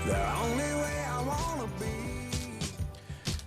The only way I wanna be.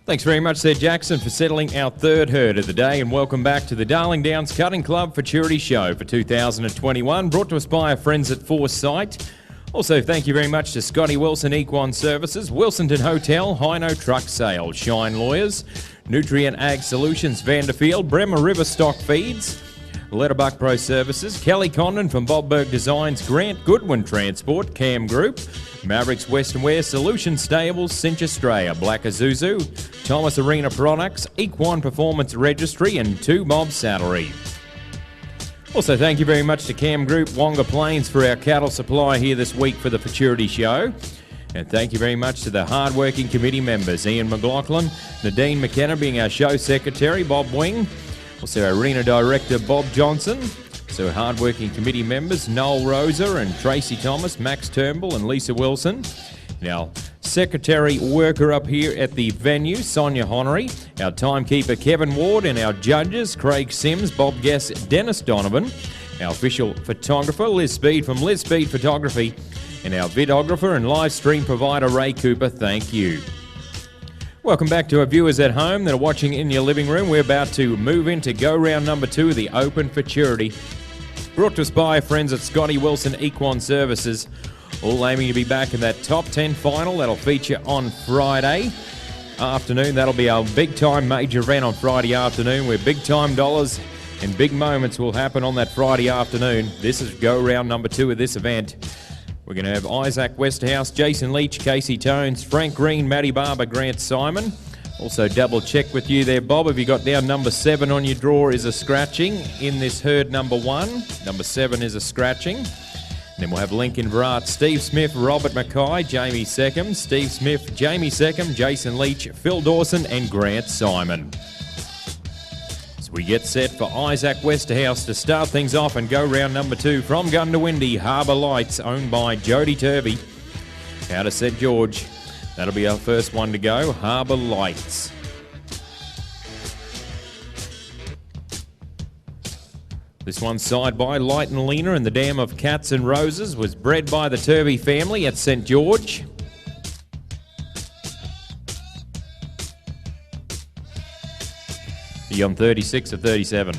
Thanks very much there, Jackson, for settling our third herd of the day, and welcome back to the Darling Downs Cutting Club Futurity Show for 2021, brought to us by our friends at Foresight. Also, thank you very much to Scotty Wilson Equine Services, Wilsonton Hotel, Hino Truck Sales, Shine Lawyers, Nutrient Ag Solutions, Vanderfield, Bremer River Stock Feeds, Letterbuck Pro Services, Kelly Condon from Bobberg Designs, Grant Goodwin Transport, Cam Group, Mavericks Western Wear, Solution Stables, Cinch Australia, Black Azuzu, Thomas Arena Products, Equine Performance Registry, and 2 Bob Saddlery. Also, thank you very much to Cam Group, Wonga Plains, for our cattle supply here this week for the Futurity Show. And thank you very much to the hard-working committee members, Ian McLaughlin, Nadine McKenna being our show secretary, Bob Wing, also our arena director, Bob Johnson. So hard-working committee members, Noel Rosa and Tracy Thomas, Max Turnbull and Lisa Wilson. Now, secretary worker up here at the venue, Sonia Honery, our timekeeper, Kevin Ward, and our judges, Craig Sims, Bob Guess, Dennis Donovan, our official photographer, Liz Speed from Liz Speed Photography, and our videographer and live stream provider, Ray Cooper. Thank you. Welcome back to our viewers at home that are watching in your living room. We're about to move into go-round number 2 of the Open Futurity, brought to us by our friends at Scotty Wilson Equine Services, all aiming to be back in that top 10 final. That'll feature on Friday afternoon. That'll be our big-time major event on Friday afternoon, where big-time dollars and big moments will happen on that Friday afternoon. This is go-round number 2 of this event. We're going to have Isaac Westerhouse, Jason Leach, Casey Tones, Frank Green, Matty Barber, Grant Simon. Also double check with you there, Bob. Have you got down number 7 on your draw is a scratching in this herd number 1. Number 7 is a scratching. And then we'll have Lincoln Virat, Steve Smith, Robert Mackay, Jamie Seckham, Steve Smith, Jamie Seckham, Jason Leach, Phil Dawson and Grant Simon. So we get set for Isaac Westerhouse to start things off and go round number 2 from Gundawindi, Harbour Lights, owned by Jody Turvey, out of St George. That'll be our first one to go, Harbour Lights. This one's side by Light and Lena, and the dam of Cats and Roses was bred by the Turvey family at St George. Are you on 36 or 37?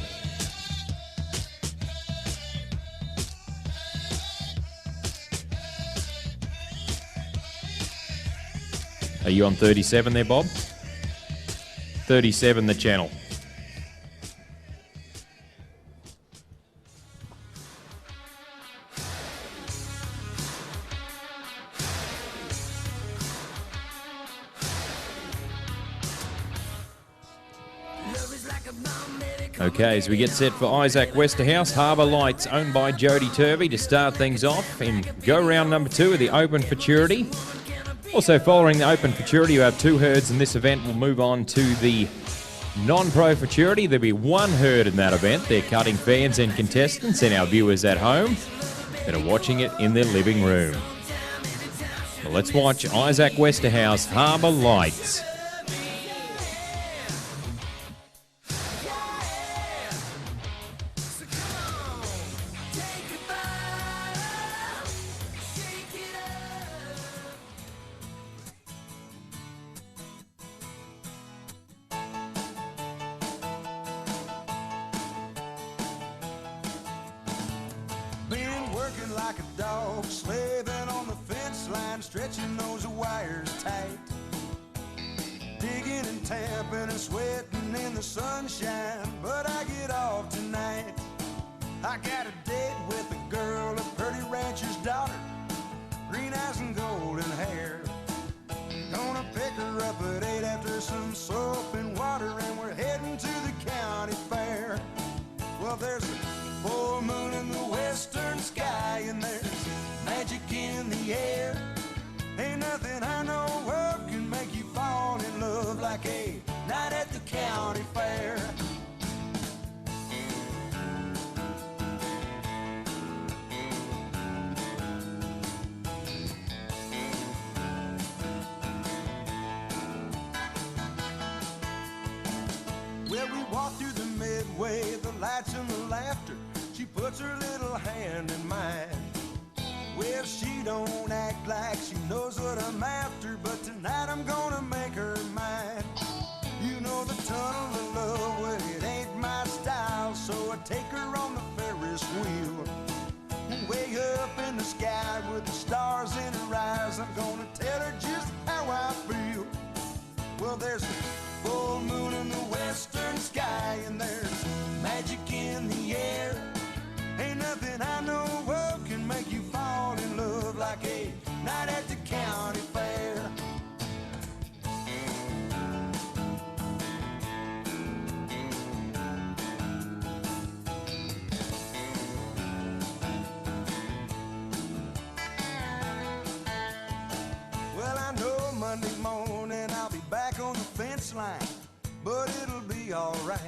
Are you on 37 there, Bob? 37 the channel. Okay, as we get set for Isaac Westerhouse, Harbour Lights, owned by Jody Turvey, to start things off in go-round number 2 of the Open Futurity. Also, following the Open Futurity, you have 2 herds in this event. We'll move on to the non-pro Futurity. There'll be 1 herd in that event. They're cutting fans and contestants and our viewers at home that are watching it in their living room. Well, let's watch Isaac Westerhouse, Harbour Lights. Been working like a dog, slaving on the fence line, stretching those wires tight. Digging and tamping and sweating in the sunshine, but I get off tonight. I got a date with a girl, a pretty rancher's daughter, green eyes and golden hair. Gonna pick her up at 8 after some soap and water, and we're heading to the county fair. Well, there's a full moon in the western sky, and there's magic in the air. Ain't nothing I know of can make you fall in love like a night at the county fair. Well, we walk through the midway, the lights and the laughter. She puts her little hand in mine. Well, she don't act like she knows what I Well, there's a full moon in the western sky, and there's magic in the air. Ain't nothing I know of can make you fall in love like a night at the county fair. Well, I know Monday morning I'll be back on the fence line, but it'll be alright.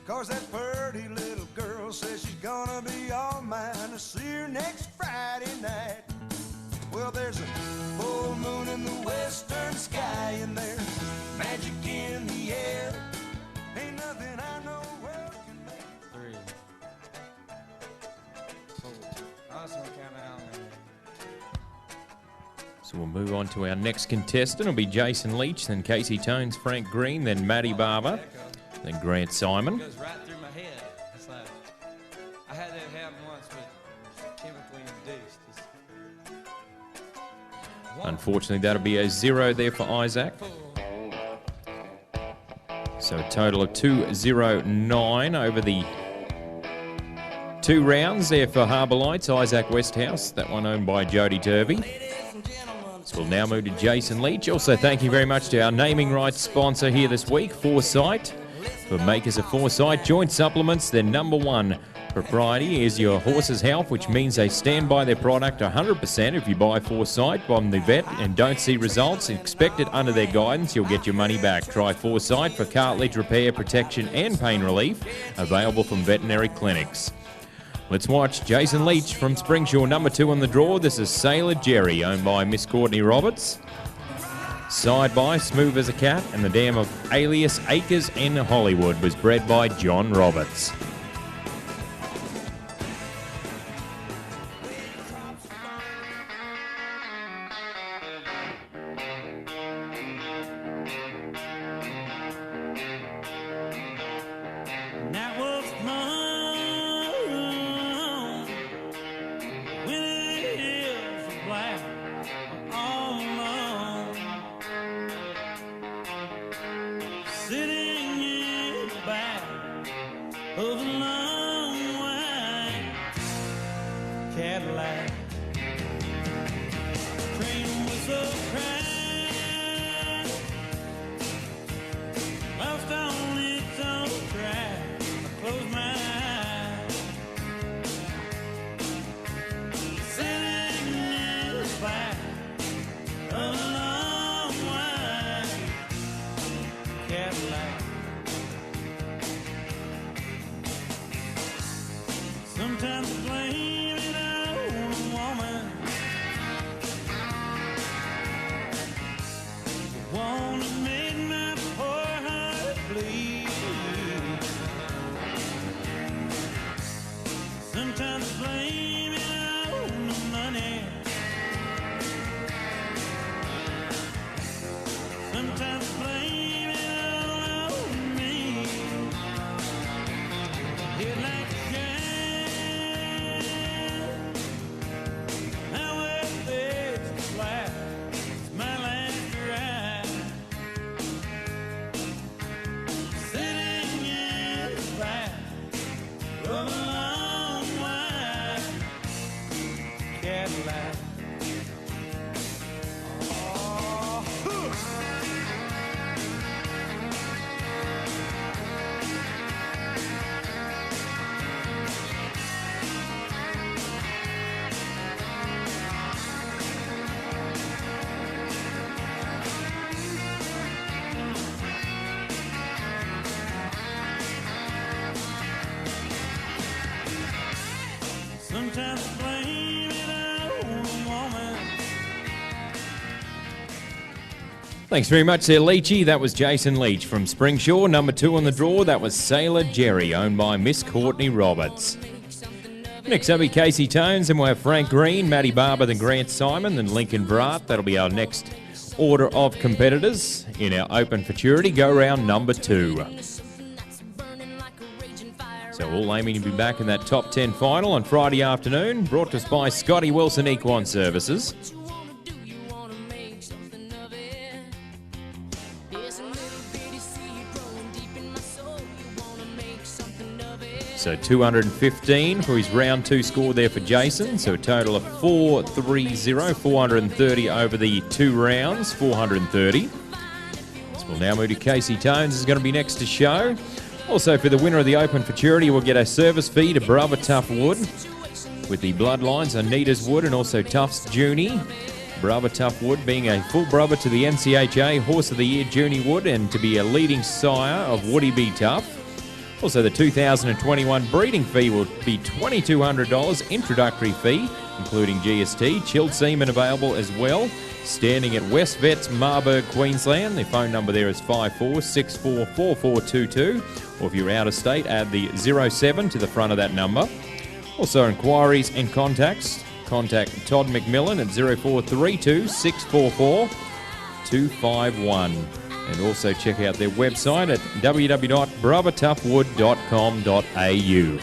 'Cause that pretty little girl says she's gonna be all mine to see her next Friday night. Well, there's a full moon in the western sky, and there's magic in the air. Ain't nothing I know well can make it. 3, 4. Awesome countdown. So we'll move on to our next contestant. It'll be Jason Leach, then Casey Tones, Frank Green, then Maddie Barber, then Grant Simon. It goes right through my head. It's like, I had that happen once with chemically induced. Unfortunately, that'll be a 0 there for Isaac. So a total of 209 over the 2 rounds there for Harbour Lights, Isaac Westhouse. That one owned by Jody Turvey. So we'll now move to Jason Leach. Also, thank you very much to our naming rights sponsor here this week, Foresight. For makers of Foresight Joint Supplements, their #1 propriety is your horse's health, which means they stand by their product 100%. If you buy Foresight from the vet and don't see results expected under their guidance, you'll get your money back. Try Foresight for cartilage repair, protection and pain relief, available from veterinary clinics. Let's watch Jason Leach from Springshaw, #2 on the draw. This is Sailor Jerry, owned by Miss Courtney Roberts. Side by Smooth as a Cat, and the dam of Alias Acres in Hollywood was bred by John Roberts. That was mine when it is black all alone, sitting in the back of a long white Cadillac. Train whistle crash, lost on its own track. Close my eyes, sitting in the back of a long white Cadillac. Sometimes I blame it on a woman, the one that made my poor heart bleed. Sometimes blame it on the money, sometimes blame it on me. It's like a shame, how it fits flat. It's my last ride, sitting in the back of a long white Cadillac. Sometimes blame it on a woman. Thanks very much there, Leachy. That was Jason Leach from Springshaw. #2 on the draw, that was Sailor Jerry, owned by Miss Courtney Roberts. Next up, be Casey Tones, and we'll have Frank Green, Maddie Barber, then Grant Simon, then Lincoln Brat. That'll be our next order of competitors in our Open Futurity go-round #2. So all aiming to be back in that top 10 final on Friday afternoon, brought to us by Scotty Wilson Equine Services. So 215 for his round 2 score there for Jason. So a total of 430, 430 over the 2 rounds, 430. So we'll now move to Casey Tones, is going to be next to show. Also for the winner of the Open Futurity, we'll get a service fee to Brother Tough Wood with the bloodlines Anita's Wood and also Tufts Junie. Brother Tough Wood being a full brother to the NCHA Horse of the Year Junie Wood and to be a leading sire of Woody B. Tough. Also, the 2021 breeding fee will be $2,200 introductory fee, including GST. Chilled semen available as well. Standing at West Vets, Marburg, Queensland. The phone number there is 54644422. Or if you're out of state, add the 07 to the front of that number. Also, inquiries and contacts. Contact Todd McMillan at 0432 644 251. And also check out their website at www.brothertoughwood.com.au.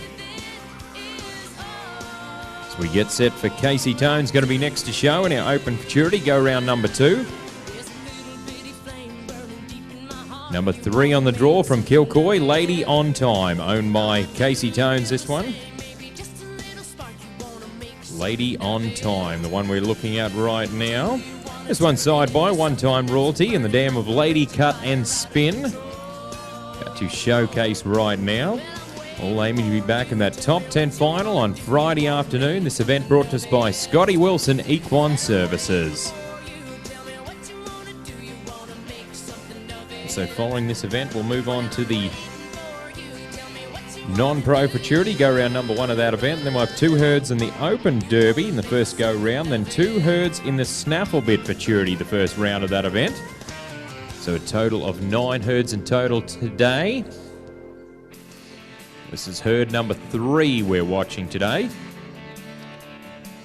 So we get set for Casey Tones, going to be next to show in our Open Futurity, go round number 2. Number 3 on the draw from Kilcoy, Lady on Time, owned by Casey Tones, this one. Lady on Time, the one we're looking at right now. This one side by one-time royalty in the dam of Lady Cut and Spin. Got to showcase right now. All aiming to be back in that top 10 final on Friday afternoon. This event brought to us by Scotty Wilson Equine Services. So following this event, we'll move on to the non-pro Futurity, go round number 1 of that event. And then we'll have 2 herds in the Open Derby in the first go round, then 2 herds in the Snafflebit Futurity, the first round of that event. So a total of 9 herds in total today. This is herd number 3 we're watching today.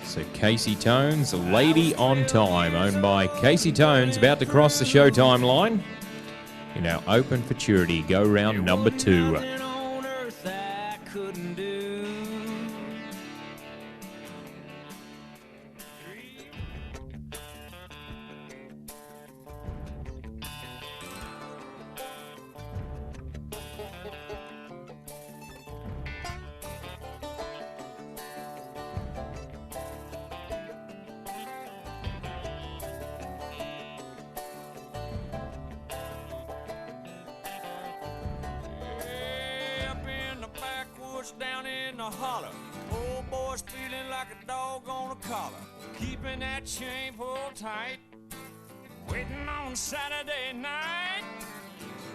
So Casey Tones, Lady on Time, owned by Casey Tones, about to cross the Showtime line in our Open Futurity, go round number 2. Down in the holler, old boy's feeling like a dog on a collar, keeping that chain pulled tight, waiting on Saturday night.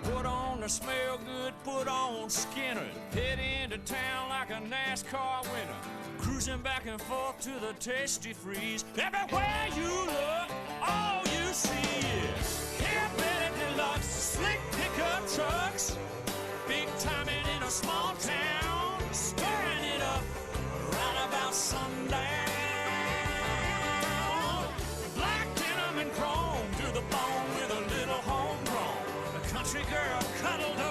Put on the smell good, put on Skinner, head into town like a NASCAR winner, cruising back and forth to the Tasty Freeze. Everywhere you look, all you see is hillbilly deluxe, slick pickup trucks, big timing in a small town, stirring it up right about sundown. Black denim and chrome to the bone with a little homegrown, a country girl cuddled up.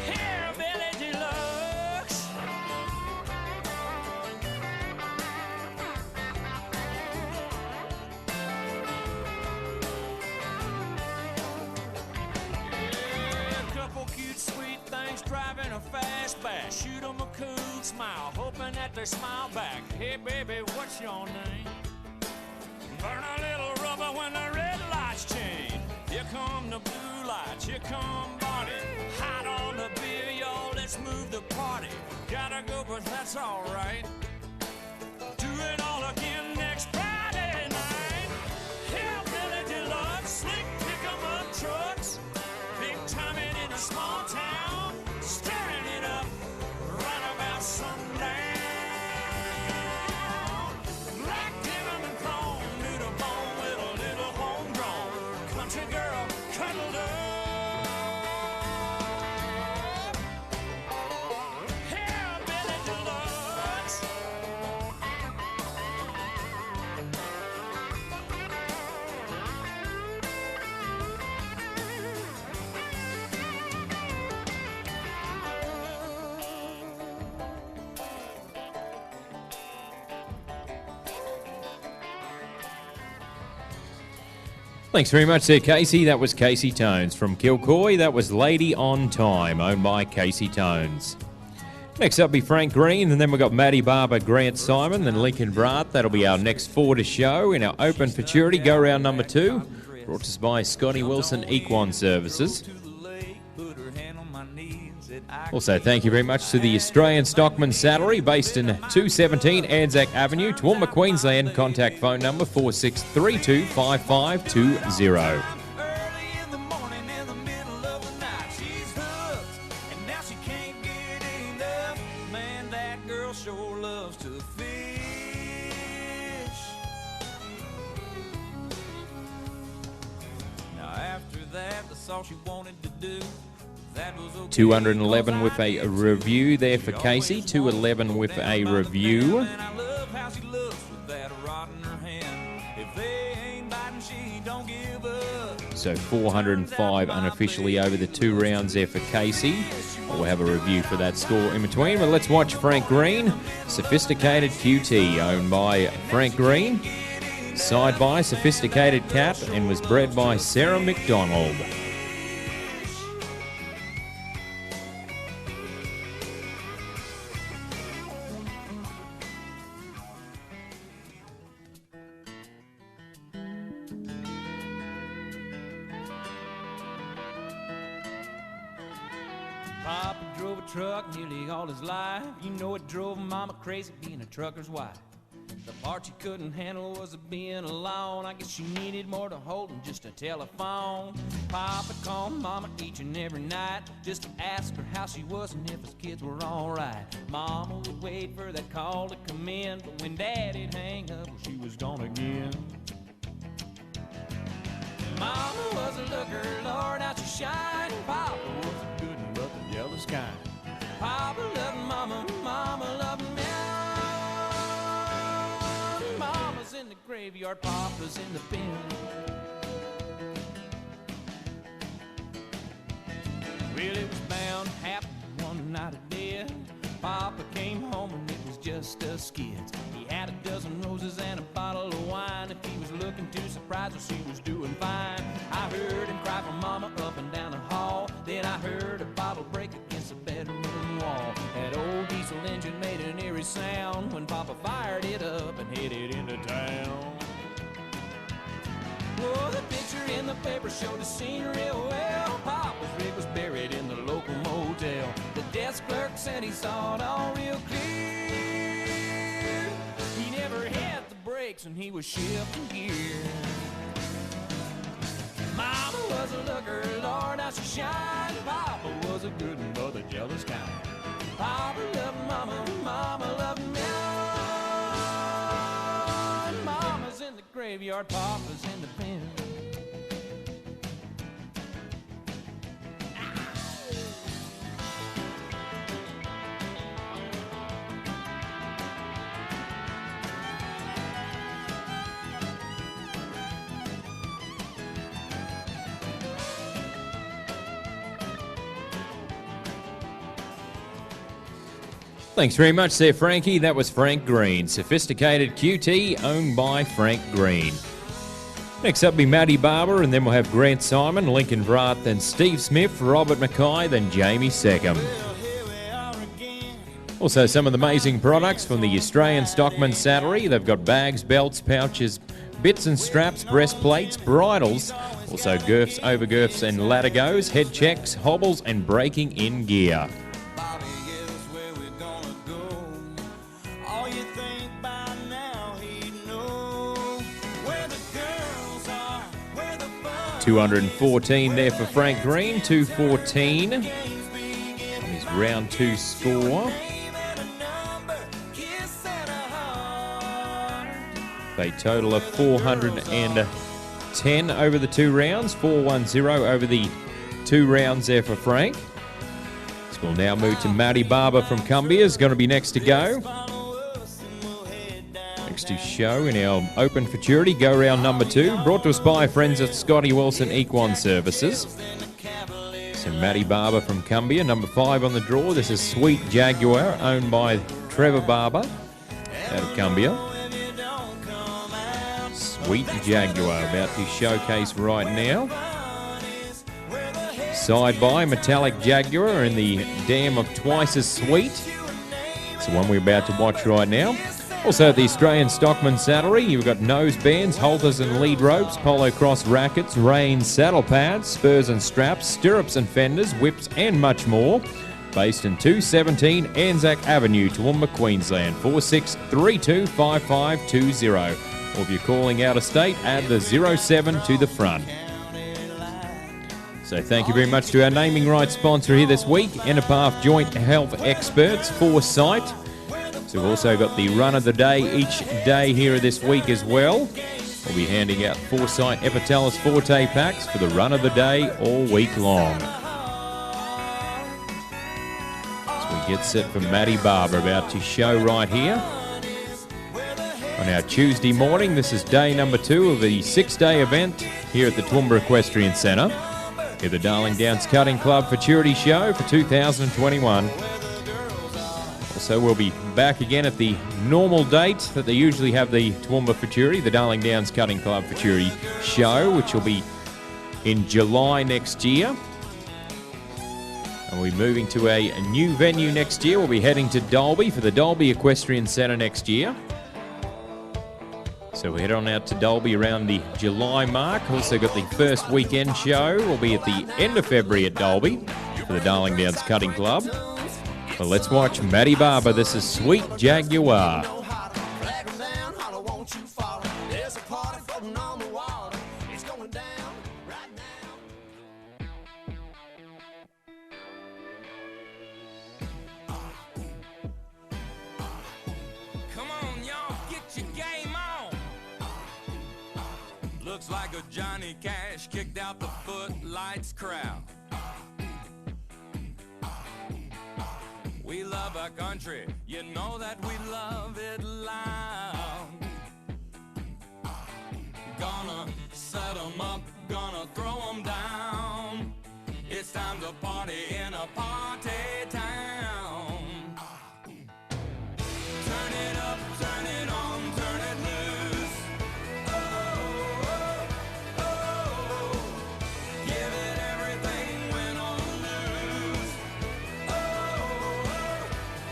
Hillbilly deluxe. Cute sweet things driving a fastback, shoot 'em a cool smile, hoping that they smile back. Hey baby, what's your name? Burn a little rubber when the red lights change. Here come the blue lights, here come Barney, hot on the beer, y'all, let's move the party. Gotta go, but that's alright. Do it all again next Friday night. Hillbilly deluxe, slick pick-em-up trucks, big timing in a small town, stirring it up right about sundown. Black denim and chrome to the bone with a little homegrown, country girl cuddled up. Hillbilly deluxe. Thanks very much there, Casey. That was Casey Tones. From Kilcoy, that was Lady on Time, owned by Casey Tones. Next up be Frank Green, and then we've got Matty Barber, Grant Simon, then Lincoln Brat. That'll be our next four to show in our Open Futurity Go Round number 2, brought to us by Scotty Wilson Equine Services. Also, thank you very much to the Australian Stockman Saddlery, based in 217 Anzac Avenue, Toowoomba, Queensland. Contact phone number 4632 5520. All she wanted to do, that was okay. 211 with a review there for Casey. 211 with a review. And I love how she looks with that rod in her hand. If they ain't biting, she don't give up. So 405 unofficially over the 2 rounds there for Casey. We'll have a review for that score in between. But let's watch Frank Green, Sophisticated QT, owned by Frank Green. Side by Sophisticated Cat, and was bred by Sarah McDonald. Papa drove a truck nearly all his life. You know it drove Mama crazy being a trucker's wife. The part she couldn't handle was being alone. I guess she needed more to hold than just a telephone. Papa called Mama each and every night just to ask her how she was and if his kids were alright. Mama would wait for that call to come in, but when Daddy'd hang up, well, she was gone again. Mama was a looker, Lord, how she shined. Papa was a good one, but the jealous kind. Papa loved Mama, Mama loved me. Mama's in the graveyard, Papa's in the pen. Well, it was bound to happen one night of death. Papa came home and it was just us kids. He had a dozen roses and a bottle of wine. If he was looking too surprised, well, she was doing fine. I heard him cry for Mama up and down the hall. Then I heard a bottle break against the bedroom wall. That old diesel engine made an eerie sound when Papa fired it up and headed into town. Oh, the picture in the paper showed the scene real well. Papa's rig was buried in the local motel. The desk clerk said he saw it all real clear. He never had the brakes and he was shifting gear. Mama was a looker, Lord, how she shined. Papa was a good one, but the jealous kind. Papa loved Mama, Mama loved me. Mama's in the graveyard, Papa's in the pen. Thanks very much there, Frankie. That was Frank Green. Sophisticated QT, owned by Frank Green. Next up be Matty Barber, and then we'll have Grant Simon, Lincoln Brat, then Steve Smith, Robert Mackay, then Jamie Seckham. Also, some of the amazing products from the Australian Stockman Saddlery. They've got bags, belts, pouches, bits and straps, breastplates, bridles, also girths, overgirths and ladder-goes, head checks, hobbles and breaking in gear. Bobby is where we're gonna go. All you think by now he'd know where the girls are, where the fun 214 there for Frank Green, 214 on his round 2 score. A total of 410 over the 2 rounds, 410 over the 2 rounds there for Frank. So we'll now move to Matty Barber from Cumbria, is going to be next to go. Next to show in our Open Futurity Go Round number 2, brought to us by friends at Scotty Wilson Equine Services. So Matty Barber from Cumbria, number 5 on the draw. This is Sweet Jaguar, owned by Trevor Barber out of Cumbria. Sweet Jaguar about to showcase right now. Side by Metallic Jaguar in the Dam of Twice as Sweet. It's the one we're about to watch right now. Also at the Australian Stockman Saddlery, you've got nose bands, halters and lead ropes, polo cross rackets, reins, saddle pads, spurs and straps, stirrups and fenders, whips and much more. Based in 217 Anzac Avenue, Toowoomba, Queensland, 46325520. Or if you're calling out of state, add the 07 to the front. So thank you very much to our naming rights sponsor here this week, Ennepath Joint Health Experts, Foresight. So we've also got the run of the day each day here this week as well. We'll be handing out Foresight Epitalis Forte packs for the run of the day all week long. So we get set for Matty Barber about to show right here. On our Tuesday morning, this is day number 2 of the 6-day event here at the Toowoomba Equestrian Centre. Here the Darling Downs Cutting Club Futurity Show for 2021. So we'll be back again at the normal date that they usually have the Toowoomba Futurity, the Darling Downs Cutting Club Futurity Show, which will be in July next year. And we're moving to a new venue next year. We'll be heading to Dalby for the Dalby Equestrian Centre next year. So we head on out to Dalby around the July mark. Also got the first weekend show. We'll be at the end of February at Dalby for the Darling Downs Cutting Club. Well, let's watch Matty Barber. This is Sweet Jaguar. Come on, y'all, get your game on. Looks like a Johnny Cash kicked out the footlights crowd. We love our country, you know that we love it loud. Gonna set 'em up, gonna throw 'em down. It's time to party in a party town. Turn it up, turn it on, turn it loose. Oh, oh, oh. Give it everything, win or lose.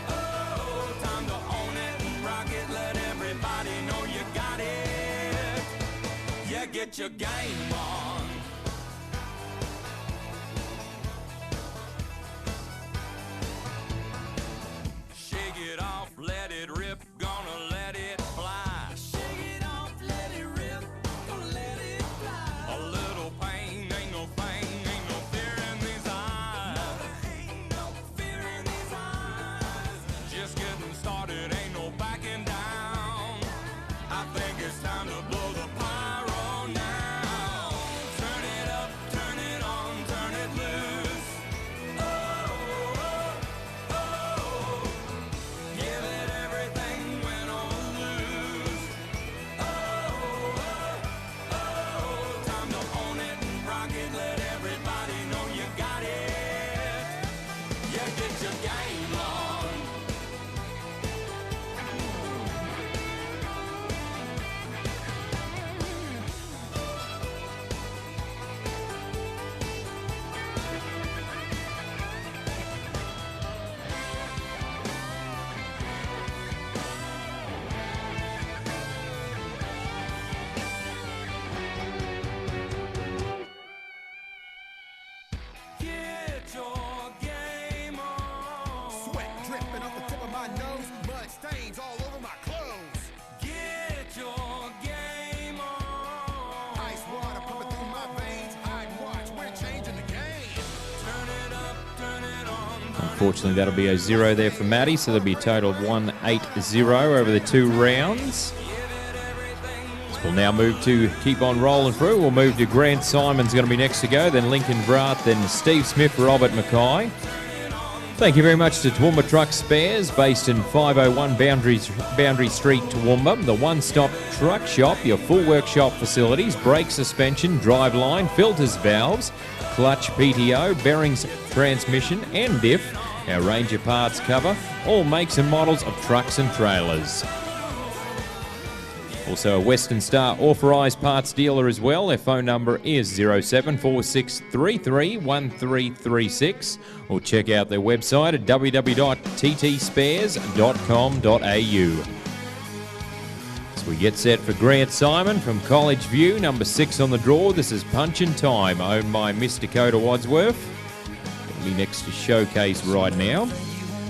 Oh, time to own it and rock it, let everybody know you got it. Yeah, get your game on. Shake it off, let it rip, gonna let it fly. Shake it off, let it rip, gonna let it fly. A little pain, ain't no pain, ain't no fear in these eyes. No, ain't no fear in these eyes. Just getting started, ain't no backing down. I think it's time to blow the pyro now. Turn it up, turn it on, turn it loose. Oh, oh, oh. Give it everything, win or lose. Oh, oh, oh. Time to own it and rock it, let everybody know you got it. Yeah, get your game on. Get your game on. Sweat dripping off the tip of my nose, mud stains all over my clothes. Get your game on. Ice water pumping through my veins. Hide and watch, we're changing the game. Turn it up, turn it on. Unfortunately, that'll be a 0 there for Matty, so there'll be a total of 180 over the 2 rounds. So we'll now move to keep on rolling through. We'll move to Grant Simon's going to be next to go, then Lincoln Brath, then Steve Smith, Robert Mackay. Thank you very much to Toowoomba Truck Spares, based in 501 Boundary Street, Toowoomba. The one-stop truck shop, your full workshop facilities, brake suspension, driveline, filters, valves, clutch, PTO, bearings, transmission and diff. Our range of parts cover all makes and models of trucks and trailers. Also a Western Star authorised parts dealer as well. Their phone number is 0746331336, or check out their website at www.ttspares.com.au. As we get set for Grant Simon from College View, number 6 on the draw. This is Punchin' Time, owned by Miss Dakota Wadsworth. It'll be next to Showcase right now.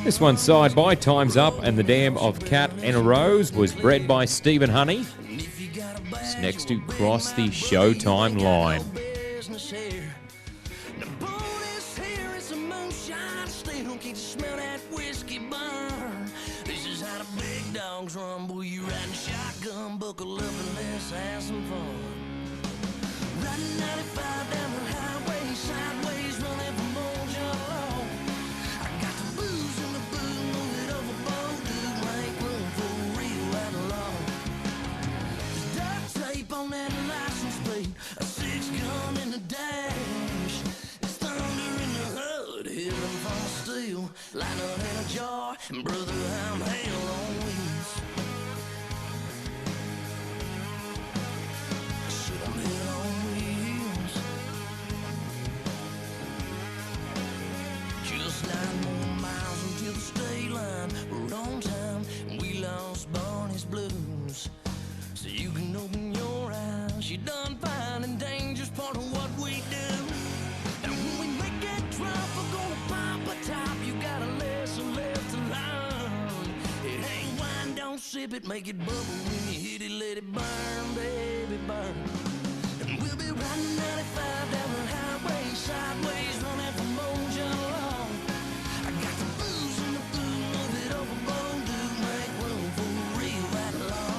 This one side by Time's Up and the Dam of Cat and a Rose was bred by Stephen Honey. It's next to Cross the Showtime line. Rumble, you riding shotgun, buckle up and let's have some fun. Riding 95 down the highway, sideways, running from old John Law. I got the booze in the boot, move it overboard, dude, make room for a real outlaw. There's duct tape on that license plate, a 6-gun in the dash. It's thunder in the hood, heaven from a steel, lightning in a jar, and brother, I'm hell on wheels. So you can open your eyes. You done fine, and danger's part of what we do. And when we make that drop, we're gonna pop a top. You got a lesson left to learn. It ain't wine, don't sip it, make it bubble. When you hit it, let it burn, baby, burn. And we'll be riding 95 down the highway, sideways, running from old John Law. I got the booze in the food, move it overboard, dude, make room for a real outlaw.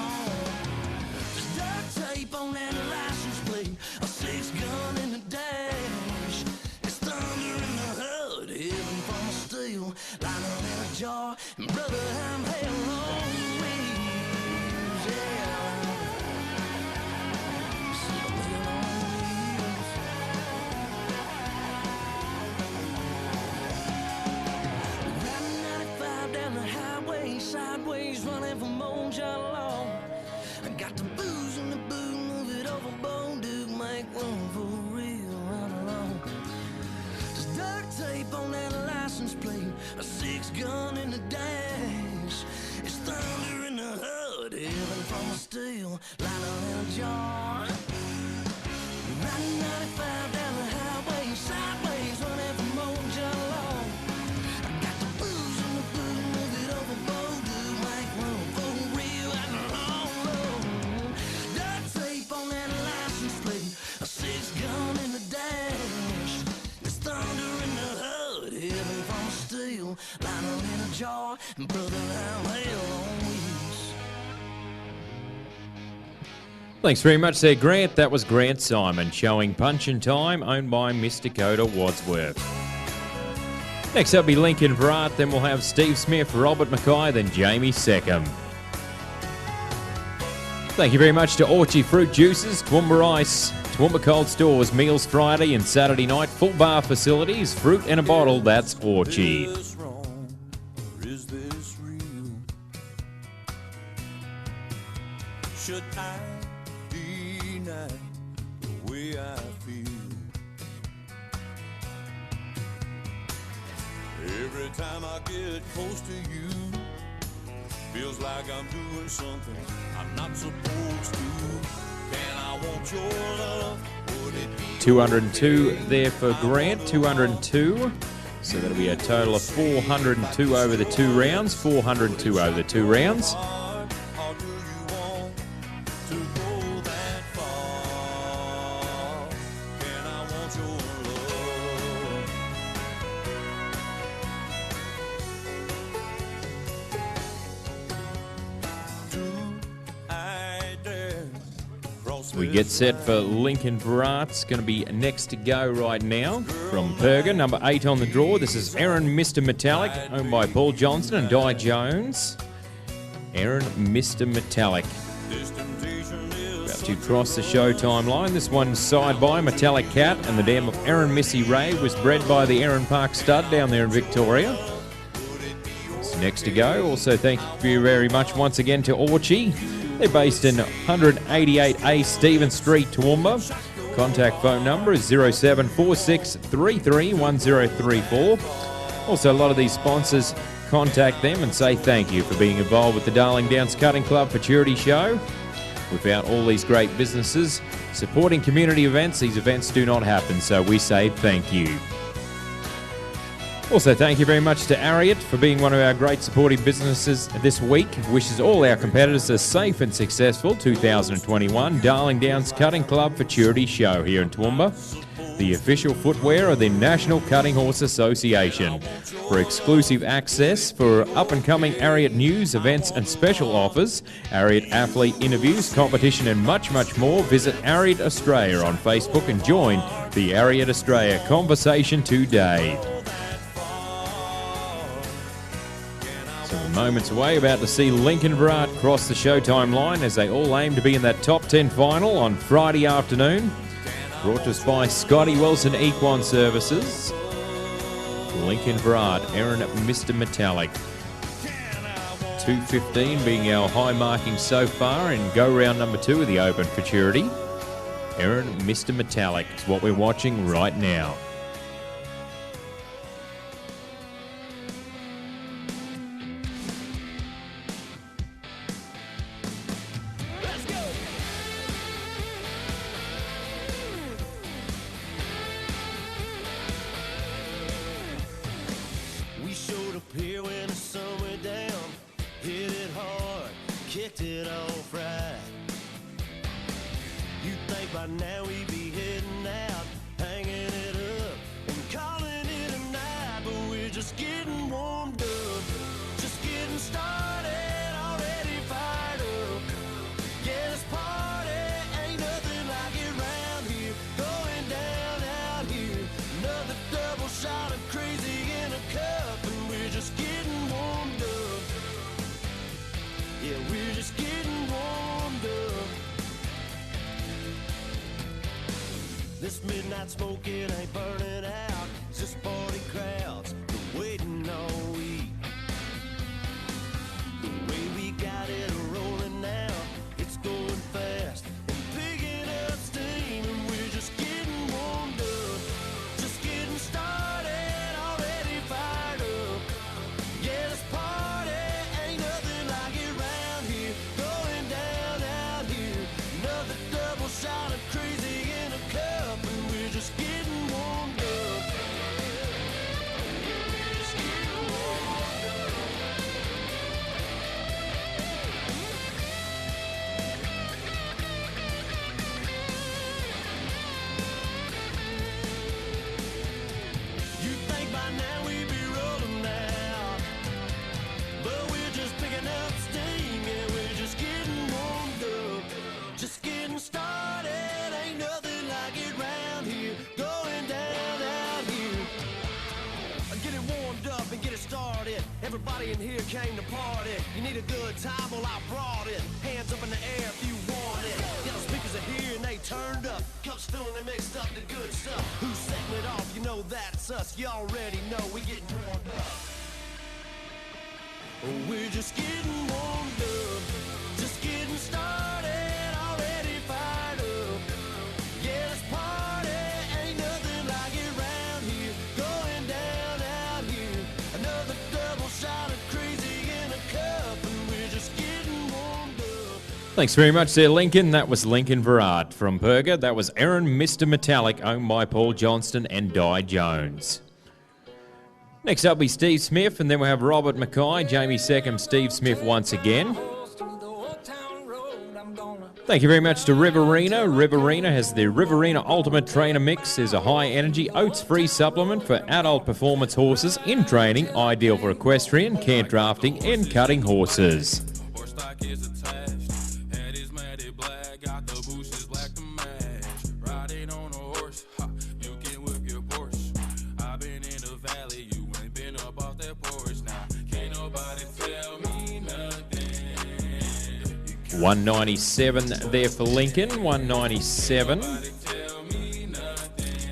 On that license plate, a 6-gun in the dash. It's thunder in the hood, heaven from a steel, lightning in a jar, and brother, I'm hell on wheels, yeah. So I'm hell on wheels. Riding 95 down the highway, sideways, running from old John Law. I got the booze in the boot, overboard, dude, make room for a real outlaw. There's duct tape on that license plate, a 6-gun in the dash. It's thunder in the hood, heaven from a steel, lightning in a jar. Riding 95 down the highway, sideways, running from old John Law. I got the booze in the boot, move it overboard, dude, make room for a real outlaw. Duct tape on that license plate, a 6-gun in the dash. It's thunder in the hood, heaven from a steel, lightning in a jar, and brother, I'm hell on wheels. Thanks very much there, Grant. That was Grant Simon showing Punchin' Time, owned by Miss Dakota Wadsworth. Next up be Lincoln Virat, then we'll have Steve Smith, Robert Mackay, then Jamie Seckham. Thank you very much to Orchie Fruit Juices, Toowoomba Ice, Toowoomba Cold Stores, Meals Friday and Saturday night, full bar facilities, fruit in a bottle, that's Orchie. Is this wrong, or is this real? Should I deny the way I feel? Every time I get close to you, feels like I'm doing something I'm not supposed to. Can I want your love? Would it be 202 there for Grant, 202. So that'll be a total of 402 over the 2 rounds, 402 over the 2 rounds. hard, or do you want to go that far? Can I want your love? We get set for Lincoln Virat. It's going to be next to go right now from Perga, number 8 on the draw. This is Aaron Mr. Metallic, owned by Paul Johnson and Di Jones. Aaron Mr. Metallic. About to cross the Showtime line. This one's side by Metallic Cat, and the dam of Aaron Missy Ray was bred by the Aaron Park Stud down there in Victoria. It's next to go. Also, thank you very much once again to Orchie. They're based in 188A Stephen Street, Toowoomba. Contact phone number is 0746331034. Also, a lot of these sponsors contact them and say thank you for being involved with the Darling Downs Cutting Club Futurity Show. Without all these great businesses supporting community events, these events do not happen, so we say thank you. Also, thank you very much to Ariat for being one of our great supporting businesses this week. Wishes all our competitors a safe and successful 2021 Darling Downs Cutting Club Futurity Show here in Toowoomba, the official footwear of the National Cutting Horse Association. For exclusive access for up-and-coming Ariat news, events and special offers, Ariat athlete interviews, competition and much, much more, visit Ariat Australia on Facebook and join the Ariat Australia conversation today. So we're moments away, about to see Lincoln Virat cross the Showtime line as they all aim to be in that top 10 final on Friday afternoon. Brought to us by Scotty Wilson Equine Services. Lincoln Virat, Aaron Mr. Metallic. 2:15 being our high marking so far in go round number 2 of the Open Futurity. Aaron Mr. Metallic is what we're watching right now. This midnight smoking ain't burning out. It's just party crowds waiting all week. The way we got it rolling now, it's going fast and picking up steam, and we're just getting warmed up, just getting started, already fired up. Yeah, this party ain't nothing like it round here. Going down out here, another double shot of crazy in a cup, and we're just getting warmed up. You think by now we'd be rolling out, but we're just picking up steam. Yeah, we're just getting warmed up, just getting started. Ain't nothing like it round here. Going down out here. Get it warmed up and get it started. Everybody in here came to party. You need a good time? Well, I brought it. Hands up in the air if you want it. Yeah, the speakers are here and they turned up. Cups filling and mixed up the good stuff. Who's setting it off? You know that's us. You already know we getting warmed up. We're just getting warmed up, just getting started, already fired up. Yeah, this party ain't nothing like it round here. Going down out here, another double shot of crazy in a cup, and we're just getting warmed up. Thanks very much there, Lincoln. That was Lincoln Virat from Perga. That was Aaron Mr. Metallic, owned by Paul Johnston and Di Jones. Next up will be Steve Smith, and then we'll have Robert Mackay, Jamie Seckham, Steve Smith once again. Thank you very much to Riverina. Riverina has the Riverina Ultimate Trainer Mix. There's a high-energy, oats-free supplement for adult performance horses in training, ideal for equestrian, camp drafting, and cutting horses. Horse stock is attached. Head is matted black. Got the bushes black to match. Riding on a horse. Ha, you can whip your Porsche. I've been in the valley. You ain't been up off that porch. Now, can't nobody tell me nothing. 197 there for Lincoln, 197. Nobody tell me nothing.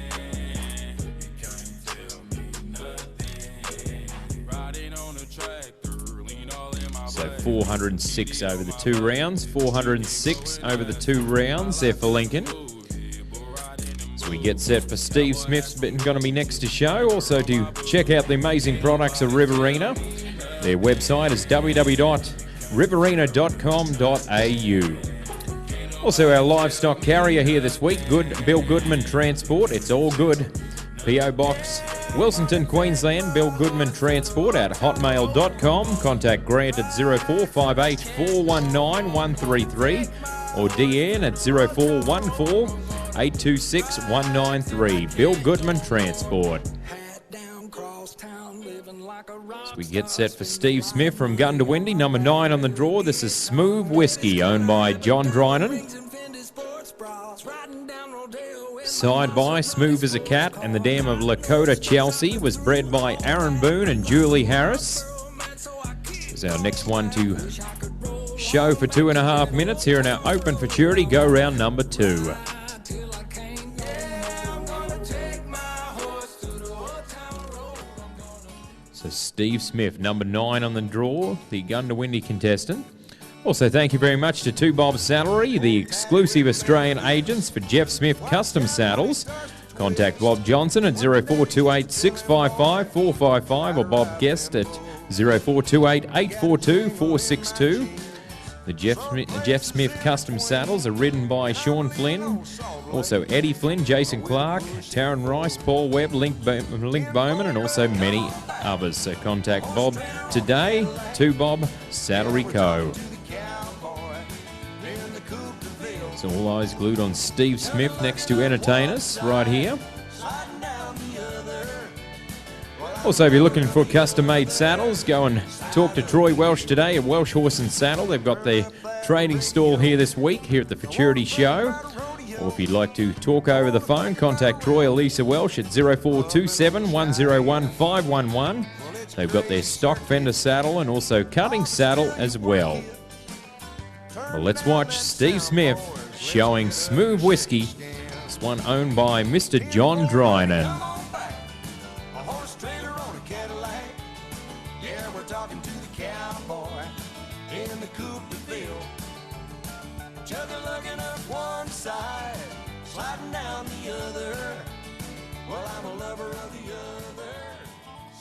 You can't tell me nothing. Riding on a tractor. Lean all in my So back. 406 over the 2 rounds. 406 over the 2 rounds there for Lincoln. So we get set for Steve Smith's going to be next to show. Also to check out the amazing products of Riverina. Their website is www.riverina.com.au. Also our livestock carrier here this week, Bill Goodman Transport. It's all good. P.O. Box, Wilsonton, Queensland, Bill Goodman Transport at hotmail.com. Contact Grant at 0458 419 133 or Deanne at 0414 826 193. Bill Goodman Transport. So we get set for Steve Smith from Gundawindi, number 9 on the draw. This is Smooth Whiskey, owned by John Drynan. Side by Smooth as a Cat and the Dam of Lakota Chelsea was bred by Aaron Boone and Julie Harris. This is our next one to show for 2.5 minutes here in our Open Futurity go round number 2. So Steve Smith, number 9 on the draw, the Gundawindi contestant. Also, thank you very much to 2 Bob Saddlery, the exclusive Australian agents for Jeff Smith Custom Saddles. Contact Bob Johnson at 0428 655 455 or Bob Guest at 0428 842 462. The Jeff Smith Custom Saddles are ridden by Sean Flynn, also Eddie Flynn, Jason Clark, Taryn Rice, Paul Webb, Link Bowman, and also many others. So contact Bob today, 2 Bob Saddlery Co. So all eyes glued on Steve Smith next to entertain us right here. Also, if you're looking for custom-made saddles, go and talk to Troy Welsh today at Welsh Horse and Saddle. They've got their trading stall here this week, here at the Futurity Show. Or if you'd like to talk over the phone, contact Troy or Lisa Welsh at 0427 101 511. They've got their stock fender saddle and also cutting saddle as well. Well, let's watch Steve Smith showing Smooth Whiskey. This one owned by Mr. John Drynan. Sliding down the other. Well, I'm a lover of the other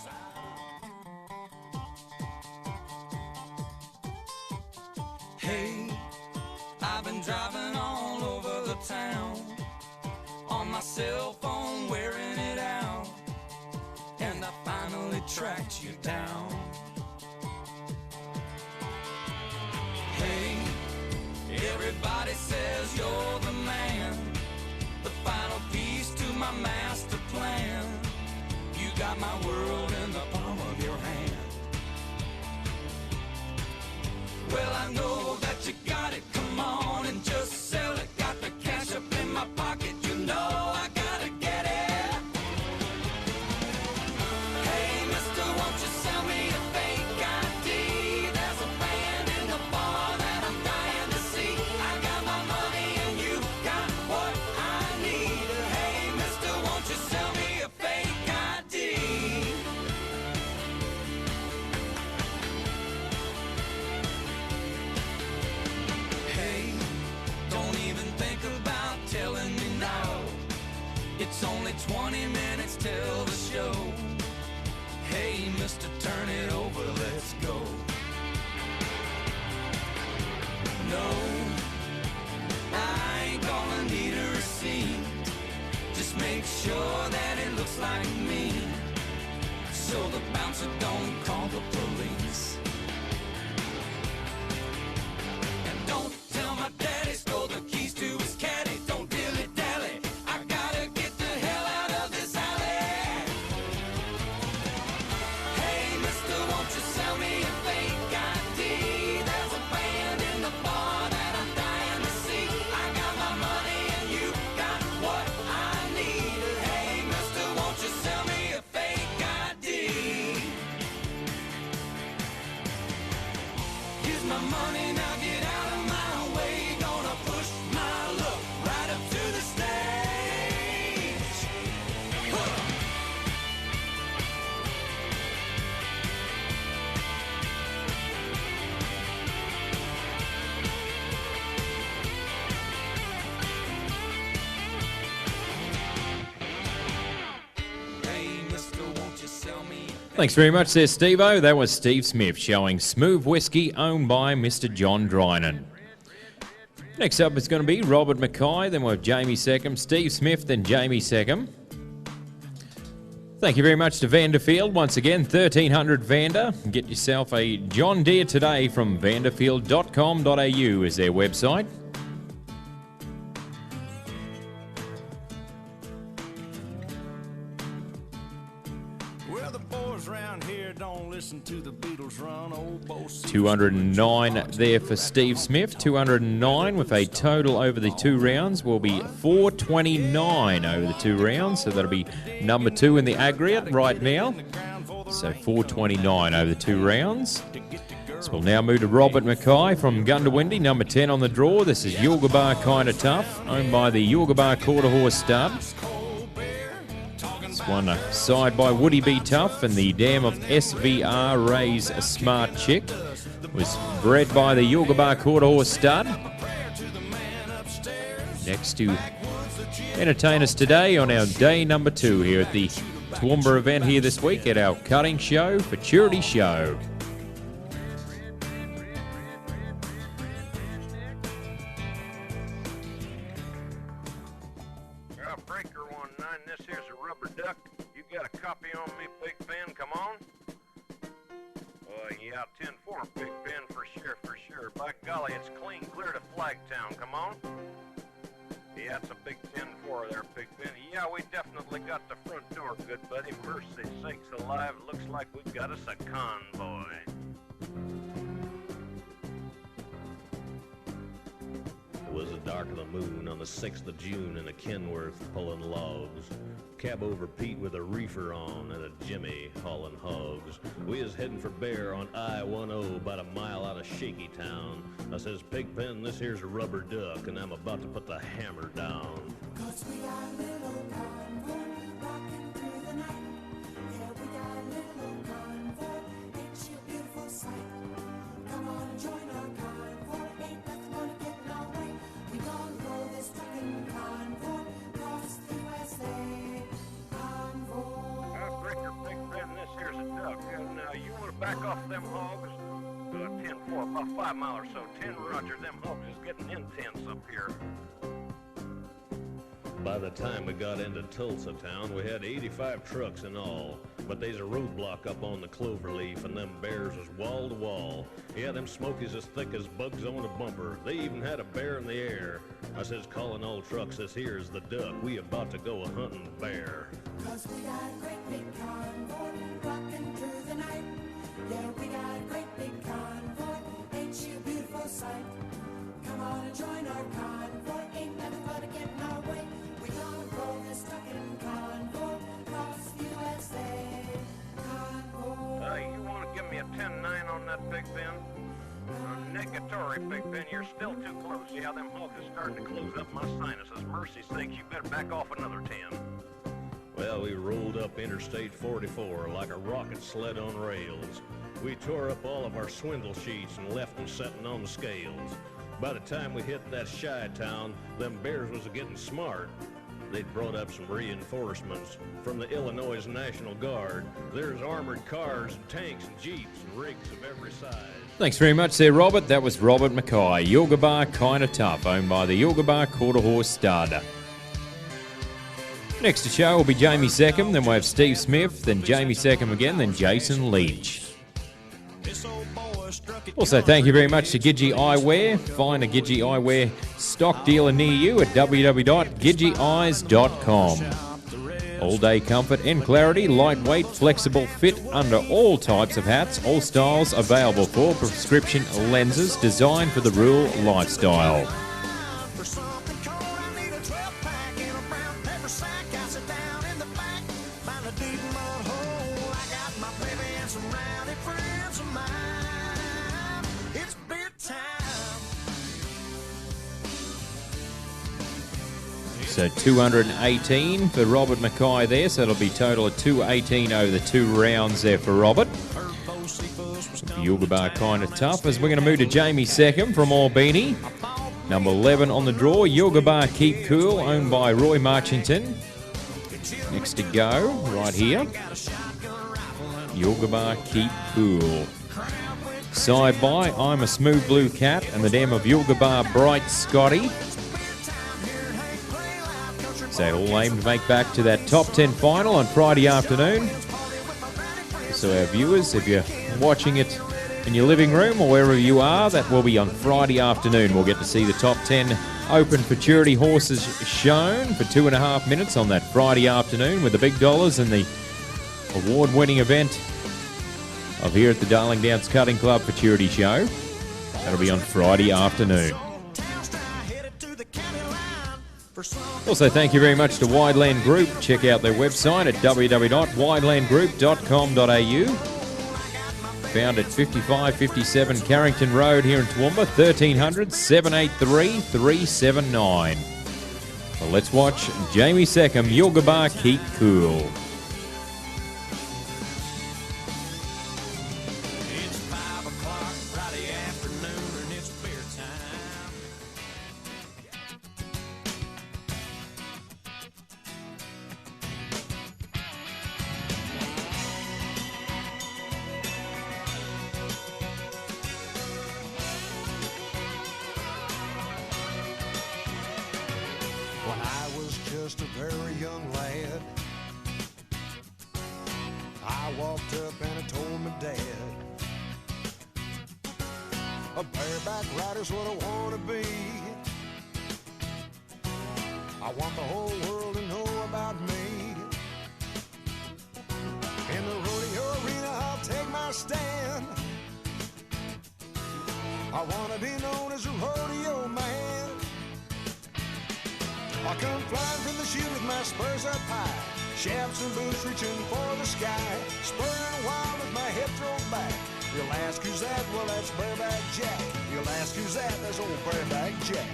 side. Hey, I've been driving all over the town on my cell phone, wearing it out, and I finally tracked you down. Hey, everybody says you're the man, the final piece to my master plan. You got my world in the palm of your hand. Well, I know that you got it, come on and just sell it. Got the cash up in my pocket, you know I gotta get it. Hey, mister, won't you sell me a fake ID? There's a band in the bar that I'm dying to see. I got my money and you got what I need. Hey, mister, won't you sell me a fake ID? Hey, don't even think about telling me now. It's only 20 minutes till the show. Hey, mister, turn it over, let's go. No, I ain't gonna need a receipt. Just make sure that it looks like me, so the bouncer don't call the police. And don't tell my daddy stole the keys to his caddy. Don't dilly-dally, I gotta get the hell out of this alley. Hey, mister, won't you sell me a fake ID? There's a band in the bar that I'm dying to see. I got my money and you got what I need. Hey, mister, won't you sell me a fake ID? Thanks very much there, Steve-O. That was Steve Smith showing Smooth Whiskey, owned by Mr. John Drynan. Next up is going to be Robert Mackay, then we'll have Jamie Seckham, Steve Smith, then Jamie Seckham. Thank you very much to Vanderfield. Once again, 1300 Vander. Get yourself a John Deere today from vanderfield.com.au is their website. Well, the boys around here don't listen to the Beatles run. Old Bo 209 there for Steve Smith. 209 with a total over the 2 rounds will be 429 over the 2 rounds. So that'll be number 2 in the aggregate right now. So 429 over the 2 rounds. So we'll now move to Robert Mackay from Gundawindi, number 10 on the draw. This is Yulgabar Kinda Tough, owned by the Yulgabar Quarter Horse Stud. It's won side by Woody B. Tough and the dam of SVR Ray's Smart Chick. Was bred by the Yulgabar Quarter Horse Stud. Next to entertain us today on our day number 2 here at the Toowoomba event here this week at our cutting show, Futurity Show. Breaker 19, this here's a rubber duck. You got a copy on me, Big Ben, come on. Yeah, 10-4, Big Ben, for sure. By golly, it's clean clear to Flagtown, come on. Yeah, it's a big 10-4 there, Big Ben. Yeah, we definitely got the front door, good buddy. Mercy sakes alive, looks like we got us a convoy. It was the dark of the moon on the 6th of June in a Kenworth pulling logs. Cab over Pete with a reefer on and a Jimmy hauling hogs. We is heading for Bear on I-10 about a mile out of Shaky Town. I says, Pigpen, this here's a rubber duck and I'm about to put the hammer down. 'Cause we got a little convoy rocking through the night. Yeah, we got a little convoy, ain't she a beautiful sight? Come on and join our convoy, ain't nothing gonna get in our way. We gonna blow this trucking convoy across the USA. Convoy. Breaker, Big Ben, this here's a duck. Now, you want to back off them hogs? 10-4, about 5 mile or so. 10 Roger, them hogs is getting intense up here. By the time we got into Tulsa town, we had 85 trucks in all. But there's a roadblock up on the Cloverleaf, and them bears was wall to wall. Yeah, them smokies as thick as bugs on a bumper. They even had a bear in the air. I says, calling all trucks, this here's the duck. We about to go a-hunting bear. 'Cause we got a great big convoy rocking through the night. Yeah, we got a great big convoy, ain't she a beautiful sight? Come on and join our convoy, ain't nothing but a get in our way. We gonna blow this trucking convoy across the USA. Convoy. You want to give me a 10-9 on that, Big Ben? Negatory, Big Ben, you're still too close. Yeah, them hogs is starting to close up my sinuses. Mercy sakes, you better back off another 10. Well, we rolled up Interstate 44 like a rocket sled on rails. We tore up all of our swindle sheets and left them setting on the scales. By the time we hit that shy town, them bears was getting smart. They'd brought up some reinforcements from the Illinois National Guard. There's armored cars and tanks and jeeps and rigs of every size. Thanks very much there, Robert. That was Robert Mackay. Yulgabar Kinda Tough, owned by the Yulgabar Quarter Horse Stud. Next to show will be Jamie Seckham, then we'll have Steve Smith, then Jamie Seckham again, then Jason Leach. Also, thank you very much to Gidgee Eyewear. Find a Gidgee Eyewear stock dealer near you at www.gidgeeeyes.com. All-day comfort and clarity, lightweight, flexible, fit under all types of hats, all styles available for prescription lenses designed for the rural lifestyle. So 218 for Robert Mackay there, so it'll be total of 218 over the 2 rounds there for Robert. Yulgabar Kinda Tough, as we're going to move to Jamie Seckham from Albany. Number 11 on the draw, Yulgabar Keep Cool, owned by Roy Marchington. Next to go, right here. Yulgabar, Keep Cool. Side by I'm a Smooth Blue Cat and the dam of Yulgabar, Bright Scotty. So all aim to make back to that top 10 final on Friday afternoon. So our viewers, if you're watching it in your living room or wherever you are, that will be on Friday afternoon. We'll get to see the top 10 Open Futurity horses shown for 2.5 minutes on that Friday afternoon with the big dollars and the award-winning event of here at the Darling Downs Cutting Club Futurity Show. That'll be on Friday afternoon. Also, thank you very much to Wideland Group. Check out their website at www.widelandgroup.com.au. Found at 5557 Carrington Road here in Toowoomba, 1300 783 379. Well, let's watch Jamie Seckham, Yulgabar, Keep Cool. It's 5 o'clock Friday afternoon and it's beer time. When I was just a very young lad, I walked up and I told my dad, a bareback rider's what I want to be. I want the whole world to know about me. In the rodeo arena I'll take my stand. I want to be known as a rodeo man. I come flying from the chute with my spurs up high, shafts and boots reaching for the sky, spurring wild with my head thrown back. You'll ask who's that? Well, that's Bareback Jack. You'll ask who's that? That's old Bareback Jack.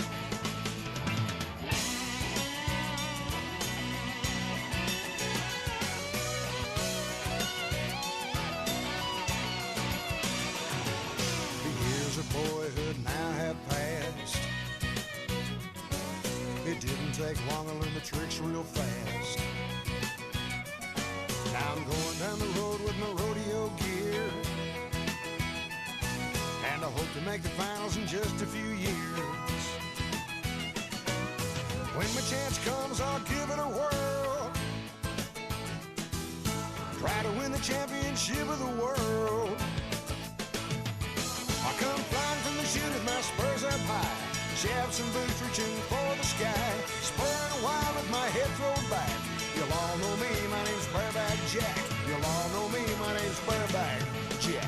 The years of boyhood now have passed. It didn't take long to learn the tricks real fast. Now I'm going down the road with my rodeo gear, and I hope to make the finals in just a few years. When my chance comes, I'll give it a whirl. Try to win the championship of the world. I come flying from the chute with my spurs up high, shafts and boots reaching for the sky, spurring wild with my head thrown back. You'll all know me, my name's Bareback Jack. You'll all know me, my name's Bareback Jack.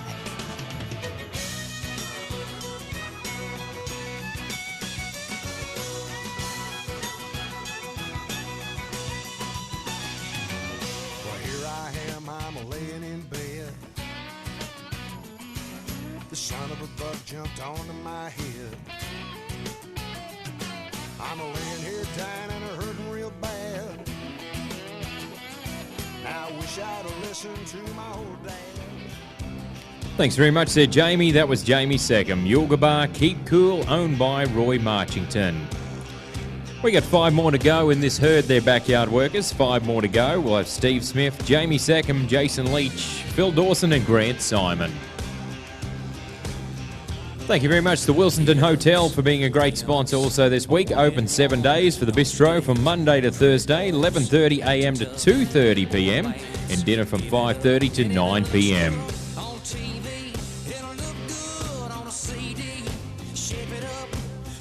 Well, here I am, I'm laying in bed. The son of a buck jumped onto my head. I'm laying here dying and hurting real bad. Now I wish I'd have listened to my old dad. Thanks very much there, Jamie. That was Jamie Seckham. Yulgabar, Keep Cool, owned by Roy Marchington. We got 5 more to go in this herd there, backyard workers. 5 more to go. We'll have Steve Smith, Jamie Seckham, Jason Leach, Phil Dawson and Grant Simon. Thank you very much to the Wilsonton Hotel for being a great sponsor also this week. Open 7 days for the bistro from Monday to Thursday, 11:30 a.m. to 2:30 p.m. and dinner from 5:30 to 9 p.m. On TV, it'll look good on a CD. Shape it up,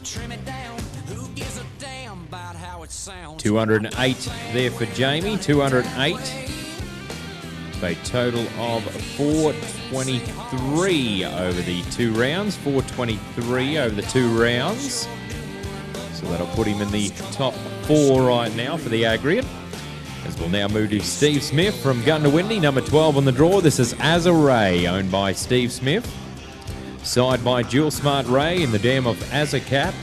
trim it down. Who gives a damn about how it sounds? 208 there for Jamie, 208. A total of 423 over the 2 rounds, 423 over the 2 rounds. So that'll put him in the top 4 right now for the aggregate. As we'll now move to Steve Smith from Gundawindi, number 12 on the draw. This is As a Ray, owned by Steve Smith. Side by Jewel Smart Ray in the dam of As a Cat,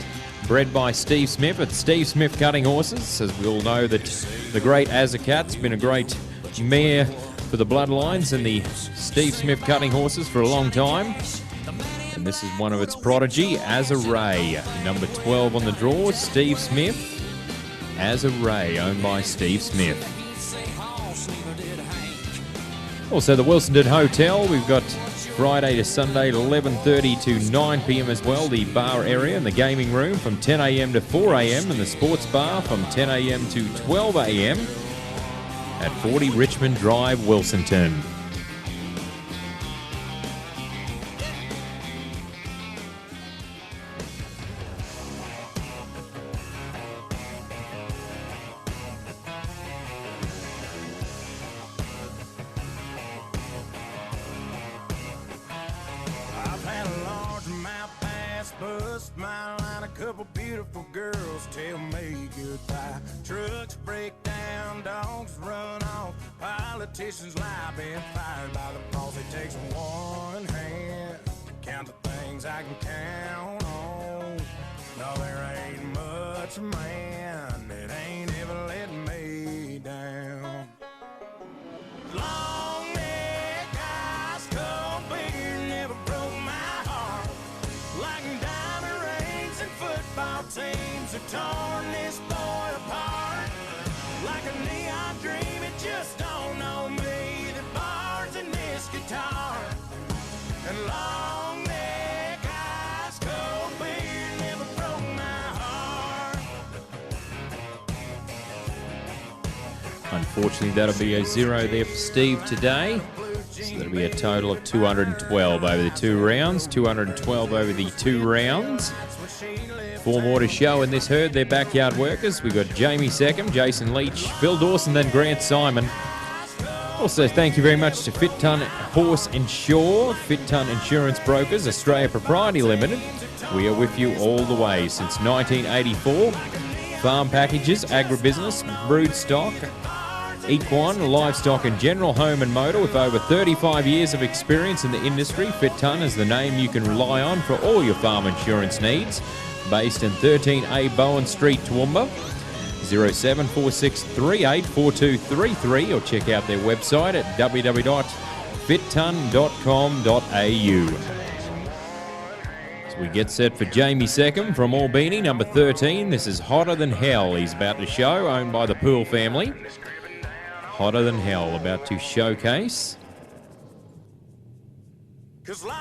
bred by Steve Smith at Steve Smith Cutting Horses. As we all know that the great As a Cat's been a great mare for the bloodlines and the Steve Smith Cutting Horses for a long time. And this is one of its prodigy, As a Ray. Number 12 on the draw, Steve Smith. As a Ray, owned by Steve Smith. Also, the Wilsonton Hotel, we've got Friday to Sunday, 11:30 to 9 p.m. as well, the bar area and the gaming room from 10 a.m. to 4 a.m. and the sports bar from 10 a.m. to 12 a.m. at 40 Richmond Drive, Wilsonton. I've had a largemouth pass bust my line. A couple beautiful girls tell me goodbye. Trucks break down, dogs run off. Politicians lie, been fired by the boss. It takes one hand to count the things I can count on. No, there ain't much man that ain't ever let me down. Long neck, ice cold beer never broke my heart. Like diamond rings and football teams have torn this boy apart. Like a neon dream, it just don't know me. The bars in this guitar. And long neck, ice cold beer never broke my heart. Unfortunately, that'll be a 0 there for Steve today. So that'll be a total of 212 over the 2 rounds. 212 over the 2 rounds. 4 more to show in this herd. They're backyard workers. We've got Jamie Seckham, Jason Leach, Phil Dawson, then Grant Simon. Also, thank you very much to Fit Ton Horse Insure, Fit Ton Insurance Brokers, Australia Propriety Limited. We are with you all the way since 1984. Farm packages, agribusiness, brood stock, equine, livestock and general home and motor with over 35 years of experience in the industry. Fit Ton is the name you can rely on for all your farm insurance needs. Based in 13A Bowen Street, Toowoomba. 0746384233 or check out their website at www.fitton.com.au. We get set for Jamie Seckham from Albany, number 13. This is Hotter Than Hell. He's about to show, owned by the Poole family. Hotter Than Hell, about to showcase.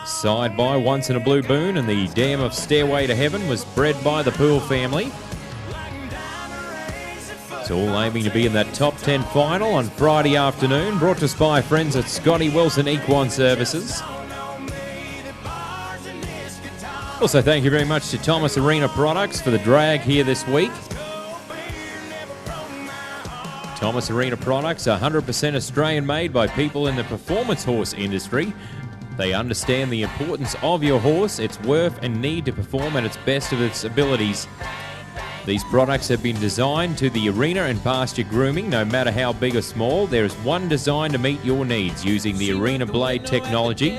Side by Once in a Blue Boon and the Dam of Stairway to Heaven was bred by the Poole family. It's all aiming to be in that top 10 final on Friday afternoon, brought to us by friends at Scotty Wilson Equine Services. Also, thank you very much to Thomas Arena Products for the drag here this week. Thomas Arena Products are 100% Australian made by people in the performance horse industry. They understand the importance of your horse, its worth and need to perform at its best of its abilities. These products have been designed to the arena and pasture grooming. No matter how big or small, there is one design to meet your needs using the Arena Blade technology.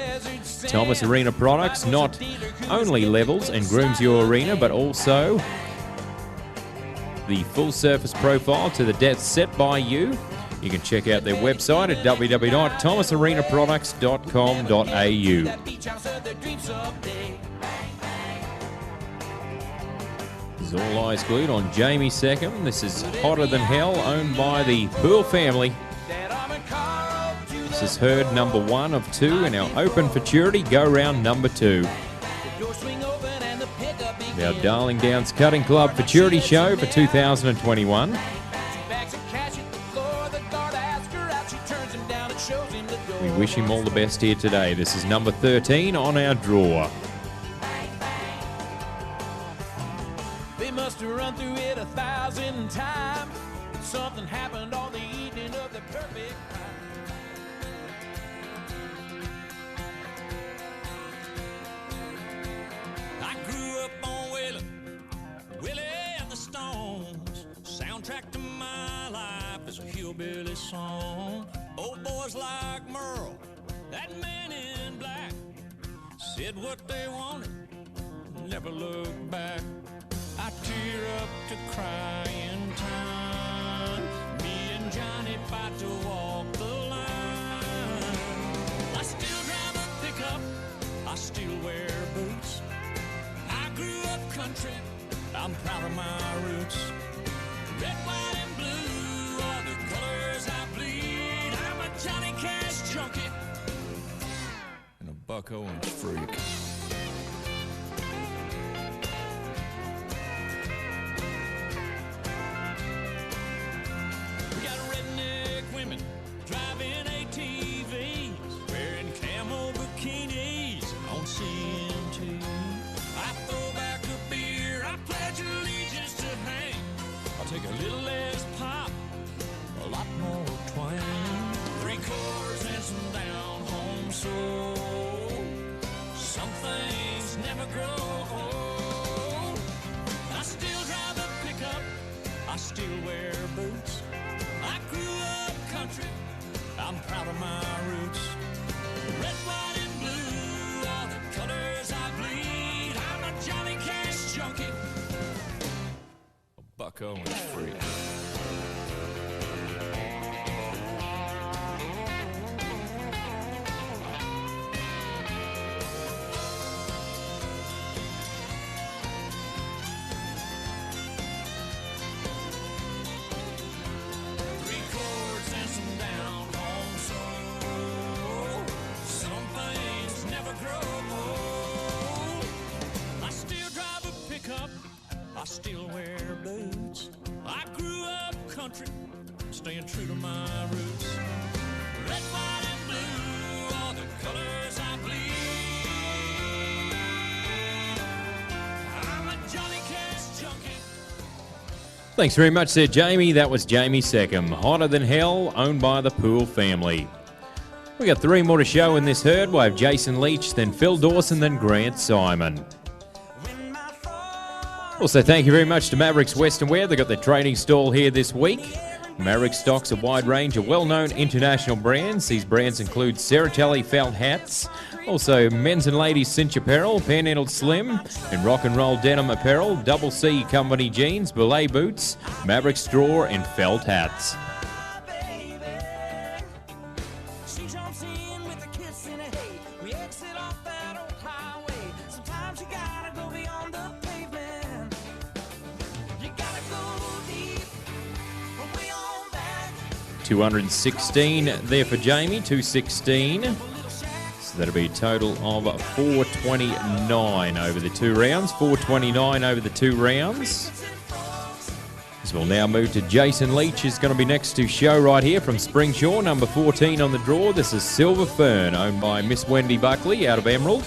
Thomas Arena Products not only levels and grooms your arena, but also the full surface profile to the depth set by you. You can check out their website at www.thomasarenaproducts.com.au. This is all eyes glued on Jamie Seckham. This is Hotter Than Hell, owned by the Poole family. This is herd number 1 of 2 in our Open Futurity go-round number 2. Our Darling Downs Cutting Club Futurity Show for 2021. We wish him all the best here today. This is number 13 on our draw. They must have run through it 1,000 times. Something happened on the evening of the perfect time. I grew up on Willie and the Stones. Soundtrack to my life is a hillbilly song. Old boys like Merle, that man in black, said what they wanted, never looked back. I tear up to crying time. Me and Johnny fight to walk the line. I still drive a pickup, I still wear boots. I grew up country, I'm proud of my roots. Red, white, and blue are the colors I bleed. I'm a Johnny Cash junkie and a buck Owens freak. We got redneck women driving ATVs, wearing camo bikinis on CMT. I throw back a beer, I pledge allegiance to Hank. I'll take a little less pop, a lot more twang. 3 chords and some down home soul. Some things never grow old. I still drive a pickup, I still wear boots. I grew up country, I'm proud of my roots. Red, white, and blue are the colors I bleed. I'm a Johnny Cash junkie, a buck Owens freak. I still wear boots. I grew up country, staying true to my roots. Red, white, and blue are the colors I bleed. I'm a Johnny Cash junkie. Thanks very much there, Jamie. That was Jamie Seckham. Hotter Than Hell, owned by the Poole family. We got 3 more to show in this herd. We'll have Jason Leach, then Phil Dawson, then Grant Simon. Also, thank you very much to Mavericks Western Wear. They've got their trading stall here this week. Mavericks stocks a wide range of well-known international brands. These brands include Serratelli felt hats, also men's and ladies cinch apparel, Panhandle Slim, and rock and roll denim apparel, Double C company jeans, belay boots, Mavericks straw, and felt hats. $216 there for Jamie, 216. So that'll be a total of 429 over the 2 rounds. 429 over the 2 rounds. As we'll now move to Jason Leach, who's going to be next to show right here from Springshaw, number 14 on the draw. This is Silver Fern, owned by Miss Wendy Buckley out of Emerald.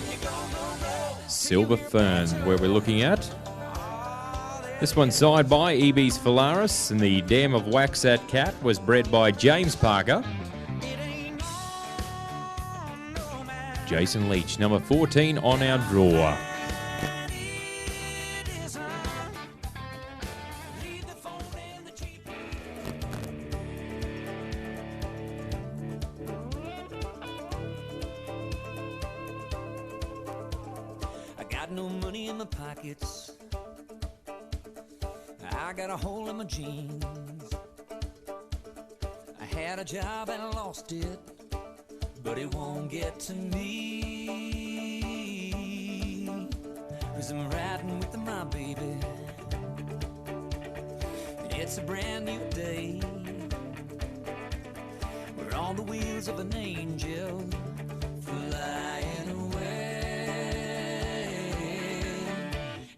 Silver Fern, where we're looking at. This one side by EB's Phalaris, and the Dam of Waxat Cat was bred by James Parker. Jason Leach, number 14 on our draw. I got no money in my pockets. I got a hole in my jeans. I had a job and I lost it, but it won't get to me, 'cause I'm riding with my baby. It's a brand new day. We're on the wheels of an angel flying away,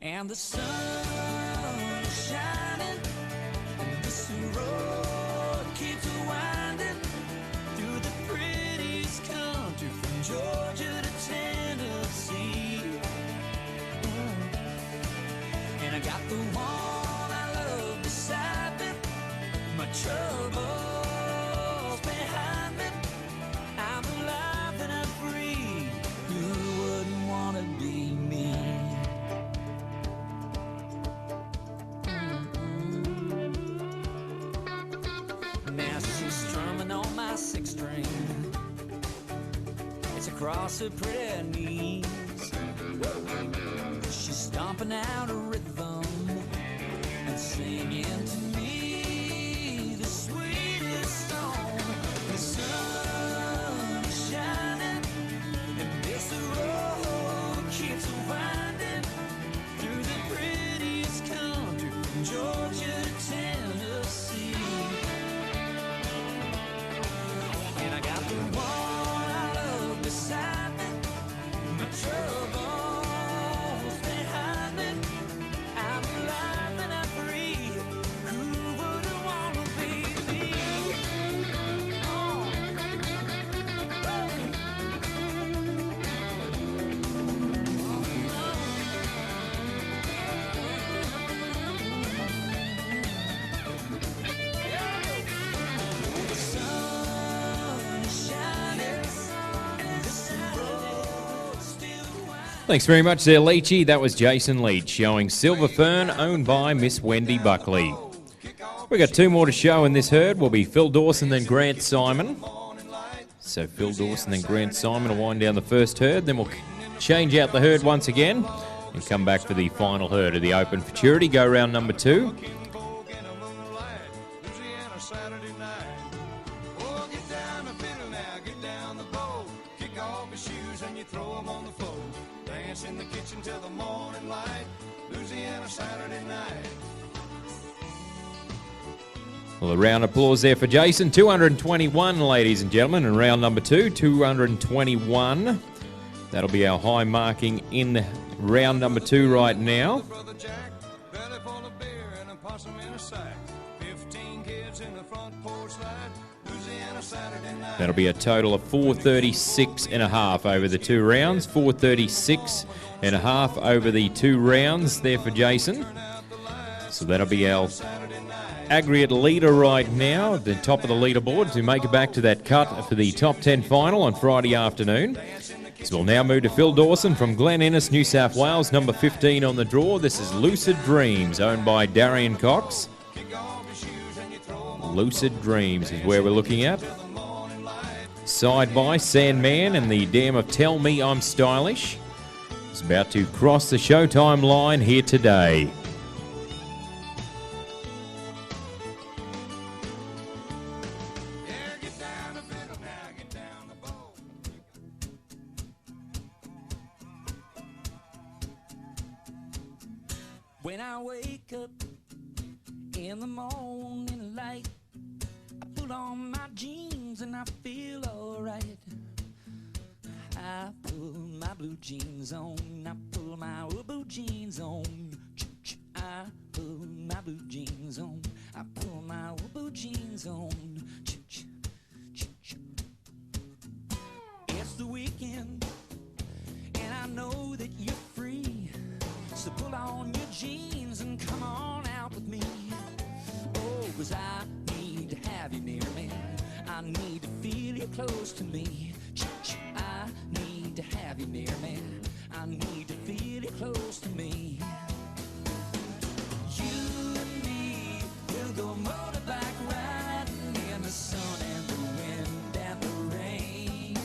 and the sun shining, and this road keeps winding through the prettiest country from Georgia to Tennessee. And I got the one I love beside me, my troubles behind me. I'm alive and I'm free. Who wouldn't want to be me? Now she's strumming on my 6-string. It's across her pretty knees. She's stomping out a rhythm and singing to me the sweetest song. The sun is shining and this road keeps winding through the prettiest country from Georgia to Tennessee. And I got Thanks very much there, Leachy. That was Jason Leach showing Silver Fern, owned by Miss Wendy Buckley. We've got two more to show in this herd. Will be Phil Dawson, then Grant Simon. So Phil Dawson, then Grant Simon will wind down the first herd. Then we'll change out the herd once again and come back for the final herd of the Open Futurity. Go round number 2. In the kitchen till the morning light, Louisiana Saturday night. Well, a round of applause there for Jason. 221, ladies and gentlemen, in round number 2, 221. That'll be our high marking in round number 2 right now. Brother Jack, belly full of beer and a possum in a sack. 15 kids in the front porch light, Louisiana Saturday night. That'll be a total of 436 and a half over the 2 rounds. 436 and a half over the 2 rounds there for Jason. So that'll be our aggregate leader right now at the top of the leaderboard to make it back to that cut for the top 10 final on Friday afternoon. So we'll now move to Phil Dawson from Glen Innes, New South Wales, number 15 on the draw. This is Lucid Dreams, owned by Darian Cox. Lucid Dreams is where we're looking at. Side by Sandman and the dam of Tell Me I'm Stylish. It's about to cross the showtime line here today. When I wake up in the morning light, I put on my jeans and I feel alright. I pull my blue jeans on, I pull my blue jeans on. I pull my blue jeans on, I pull my blue jeans on. It's the weekend and I know that you're free, so pull on your jeans and come on out with me. Oh, 'cause I need to have you near me, I need to feel you close to me. I need to have you near me, I need to feel you close to me. You and me will go motorbike riding in the sun and the wind and the rain.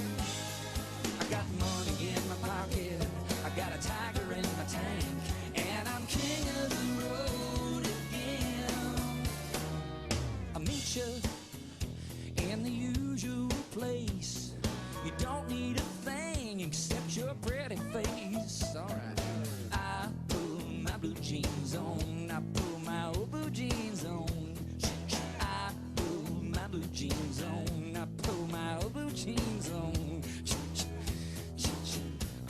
I got money in my pocket, I got a tiger in my tank, and I'm king of the road again. I'll meet you in the usual place. You don't need a thing except your pretty face. Alright. I pull my blue jeans on, I pull my old blue jeans on. I pull my blue jeans on, I pull my old blue jeans on.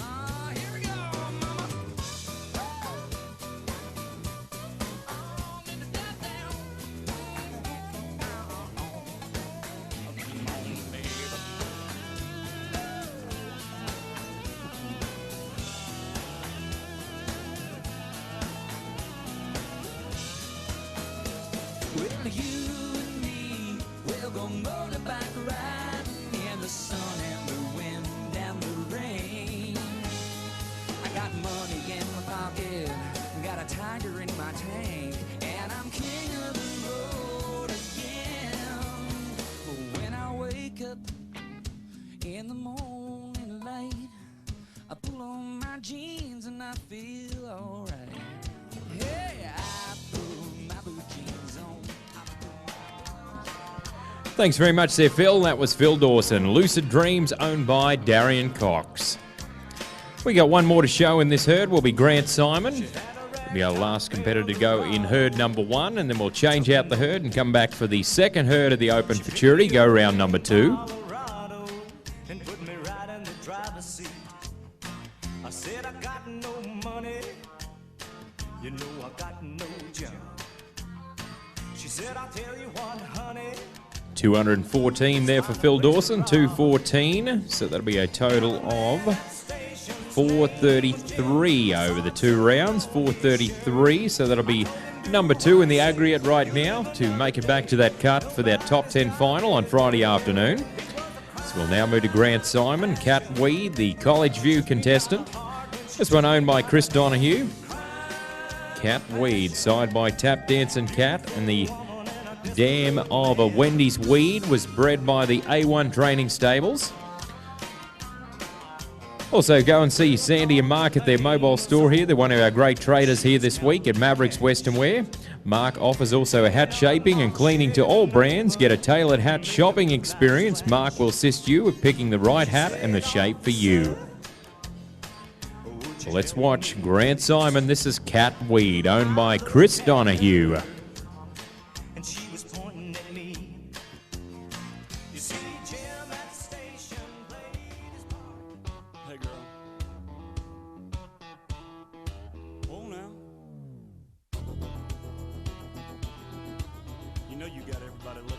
Oh, here we go, mama. Well, you and me, we'll go motorbike riding in the sun and the wind and the rain. I got money in my pocket, got a tiger in my tank, and I'm king of the road again. But when I wake up in the morning light, I pull on my jeans and I feel alright. Hey, I pull my blue jeans on. Thanks very much there, Phil. That was Phil Dawson. Lucid Dreams, owned by Darian Cox. We got one more to show in this herd. Will be Grant Simon. Will be our last competitor to go in herd number 1, and then we'll change out the herd and come back for the second herd of the Open Futurity. Go round number 2. Colorado, and put me right in the driver's seat. I said I got no money, you know I got no job. She said, I'll tell you what, honey. 214 there for Phil Dawson, 214. So that'll be a total of 433 over the 2 rounds, 433. So that'll be number 2 in the aggregate right now to make it back to that cut for that top 10 final on Friday afternoon. So we'll now move to Grant Simon, Kat Wee, the College View contestant. This one owned by Chris Donahue. Cat Weed, side by Tap Dancing Cat, and the dam of a Wendy's Weed was bred by the A1 Training Stables. Also, go and see Sandy and Mark at their mobile store here. They're one of our great traders here this week at Mavericks Western Wear. Mark offers also a hat shaping and cleaning to all brands. Get a tailored hat shopping experience. Mark will assist you with picking the right hat and the shape for you. So let's watch Grant Simon. This is Cat Weed, owned by Chris Donahue. And she was pointing at me. You see, Jim at the station played his part. Hey, girl. Oh, now. You know you got everybody looking.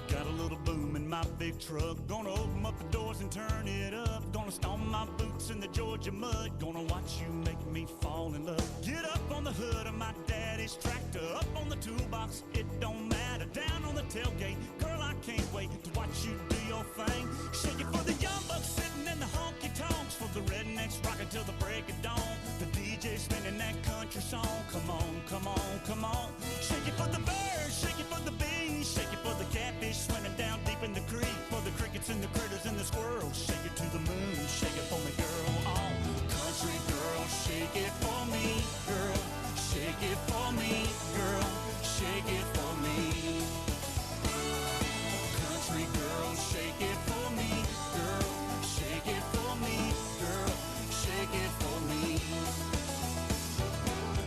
Got a little boom in my big truck. Gonna open up the doors and turn it up. Gonna stomp my boots in the Georgia mud. Gonna watch you make me fall in love. Get up on the hood of my daddy's tractor. Up on the toolbox, it don't matter. Down on the tailgate, girl, I can't wait to watch you do your thing. Shake it for the young bucks sitting in the honky tonks. For the rednecks rocking till the break of dawn. The DJ spinning that country song. Come on, come on, come on. Shake it for the birds, shake it for the bees. Shake it for the catfish swimming down deep in the creek. For the crickets and the critters and the squirrels. Shake it to the moon, shake it for me, girl. Oh, country girl, shake it for me, girl. Shake it for me, girl. Shake it for me. Country girl, shake it for me, girl. Shake it for me, girl. Shake it for me.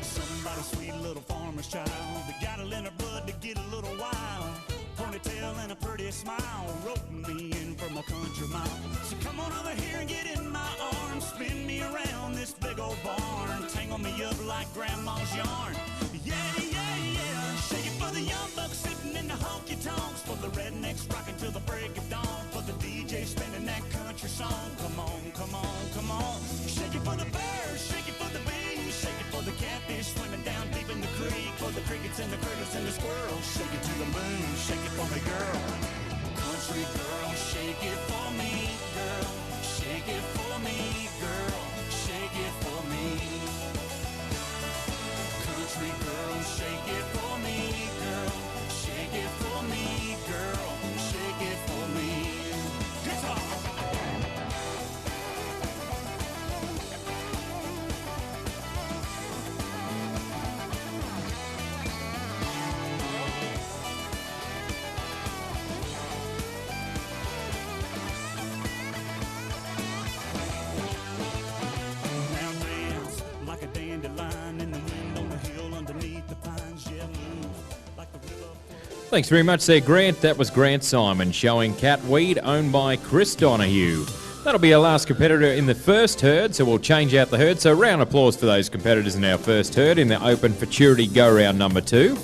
Somebody's sweet little farmer's child. They got it in her blood to get a little wild. Ponytail and a pretty smile, roping me in from a country mile. So come on over here and get in my arms, spin me around this big old barn, tangle me up like grandma's yarn. Yeah, yeah, yeah. Shake it for the young bucks sitting in the honky tonks, for the rednecks rocking till the break of dawn, for the DJ spinning that country song. Come on, come on, come on. Shake it for the birds, shake it for the bees, shake it for the catfish swimming down deep in the creek, for the crickets and the critters and the squirrels. Shake it to the moon, shake it for me, girl. Country girl, shake it for me, girl. Shake it for me, girl. Shake it for me. Country girl, shake it for me, girl. Shake it for me, girl. Shake it for me. Guitar. Thanks very much there, Grant. That was Grant Simon showing Cat Weed, owned by Chris Donahue. That'll be our last competitor in the first herd, so we'll change out the herd. So round of applause for those competitors in our first herd in the Open Futurity go-round number 2.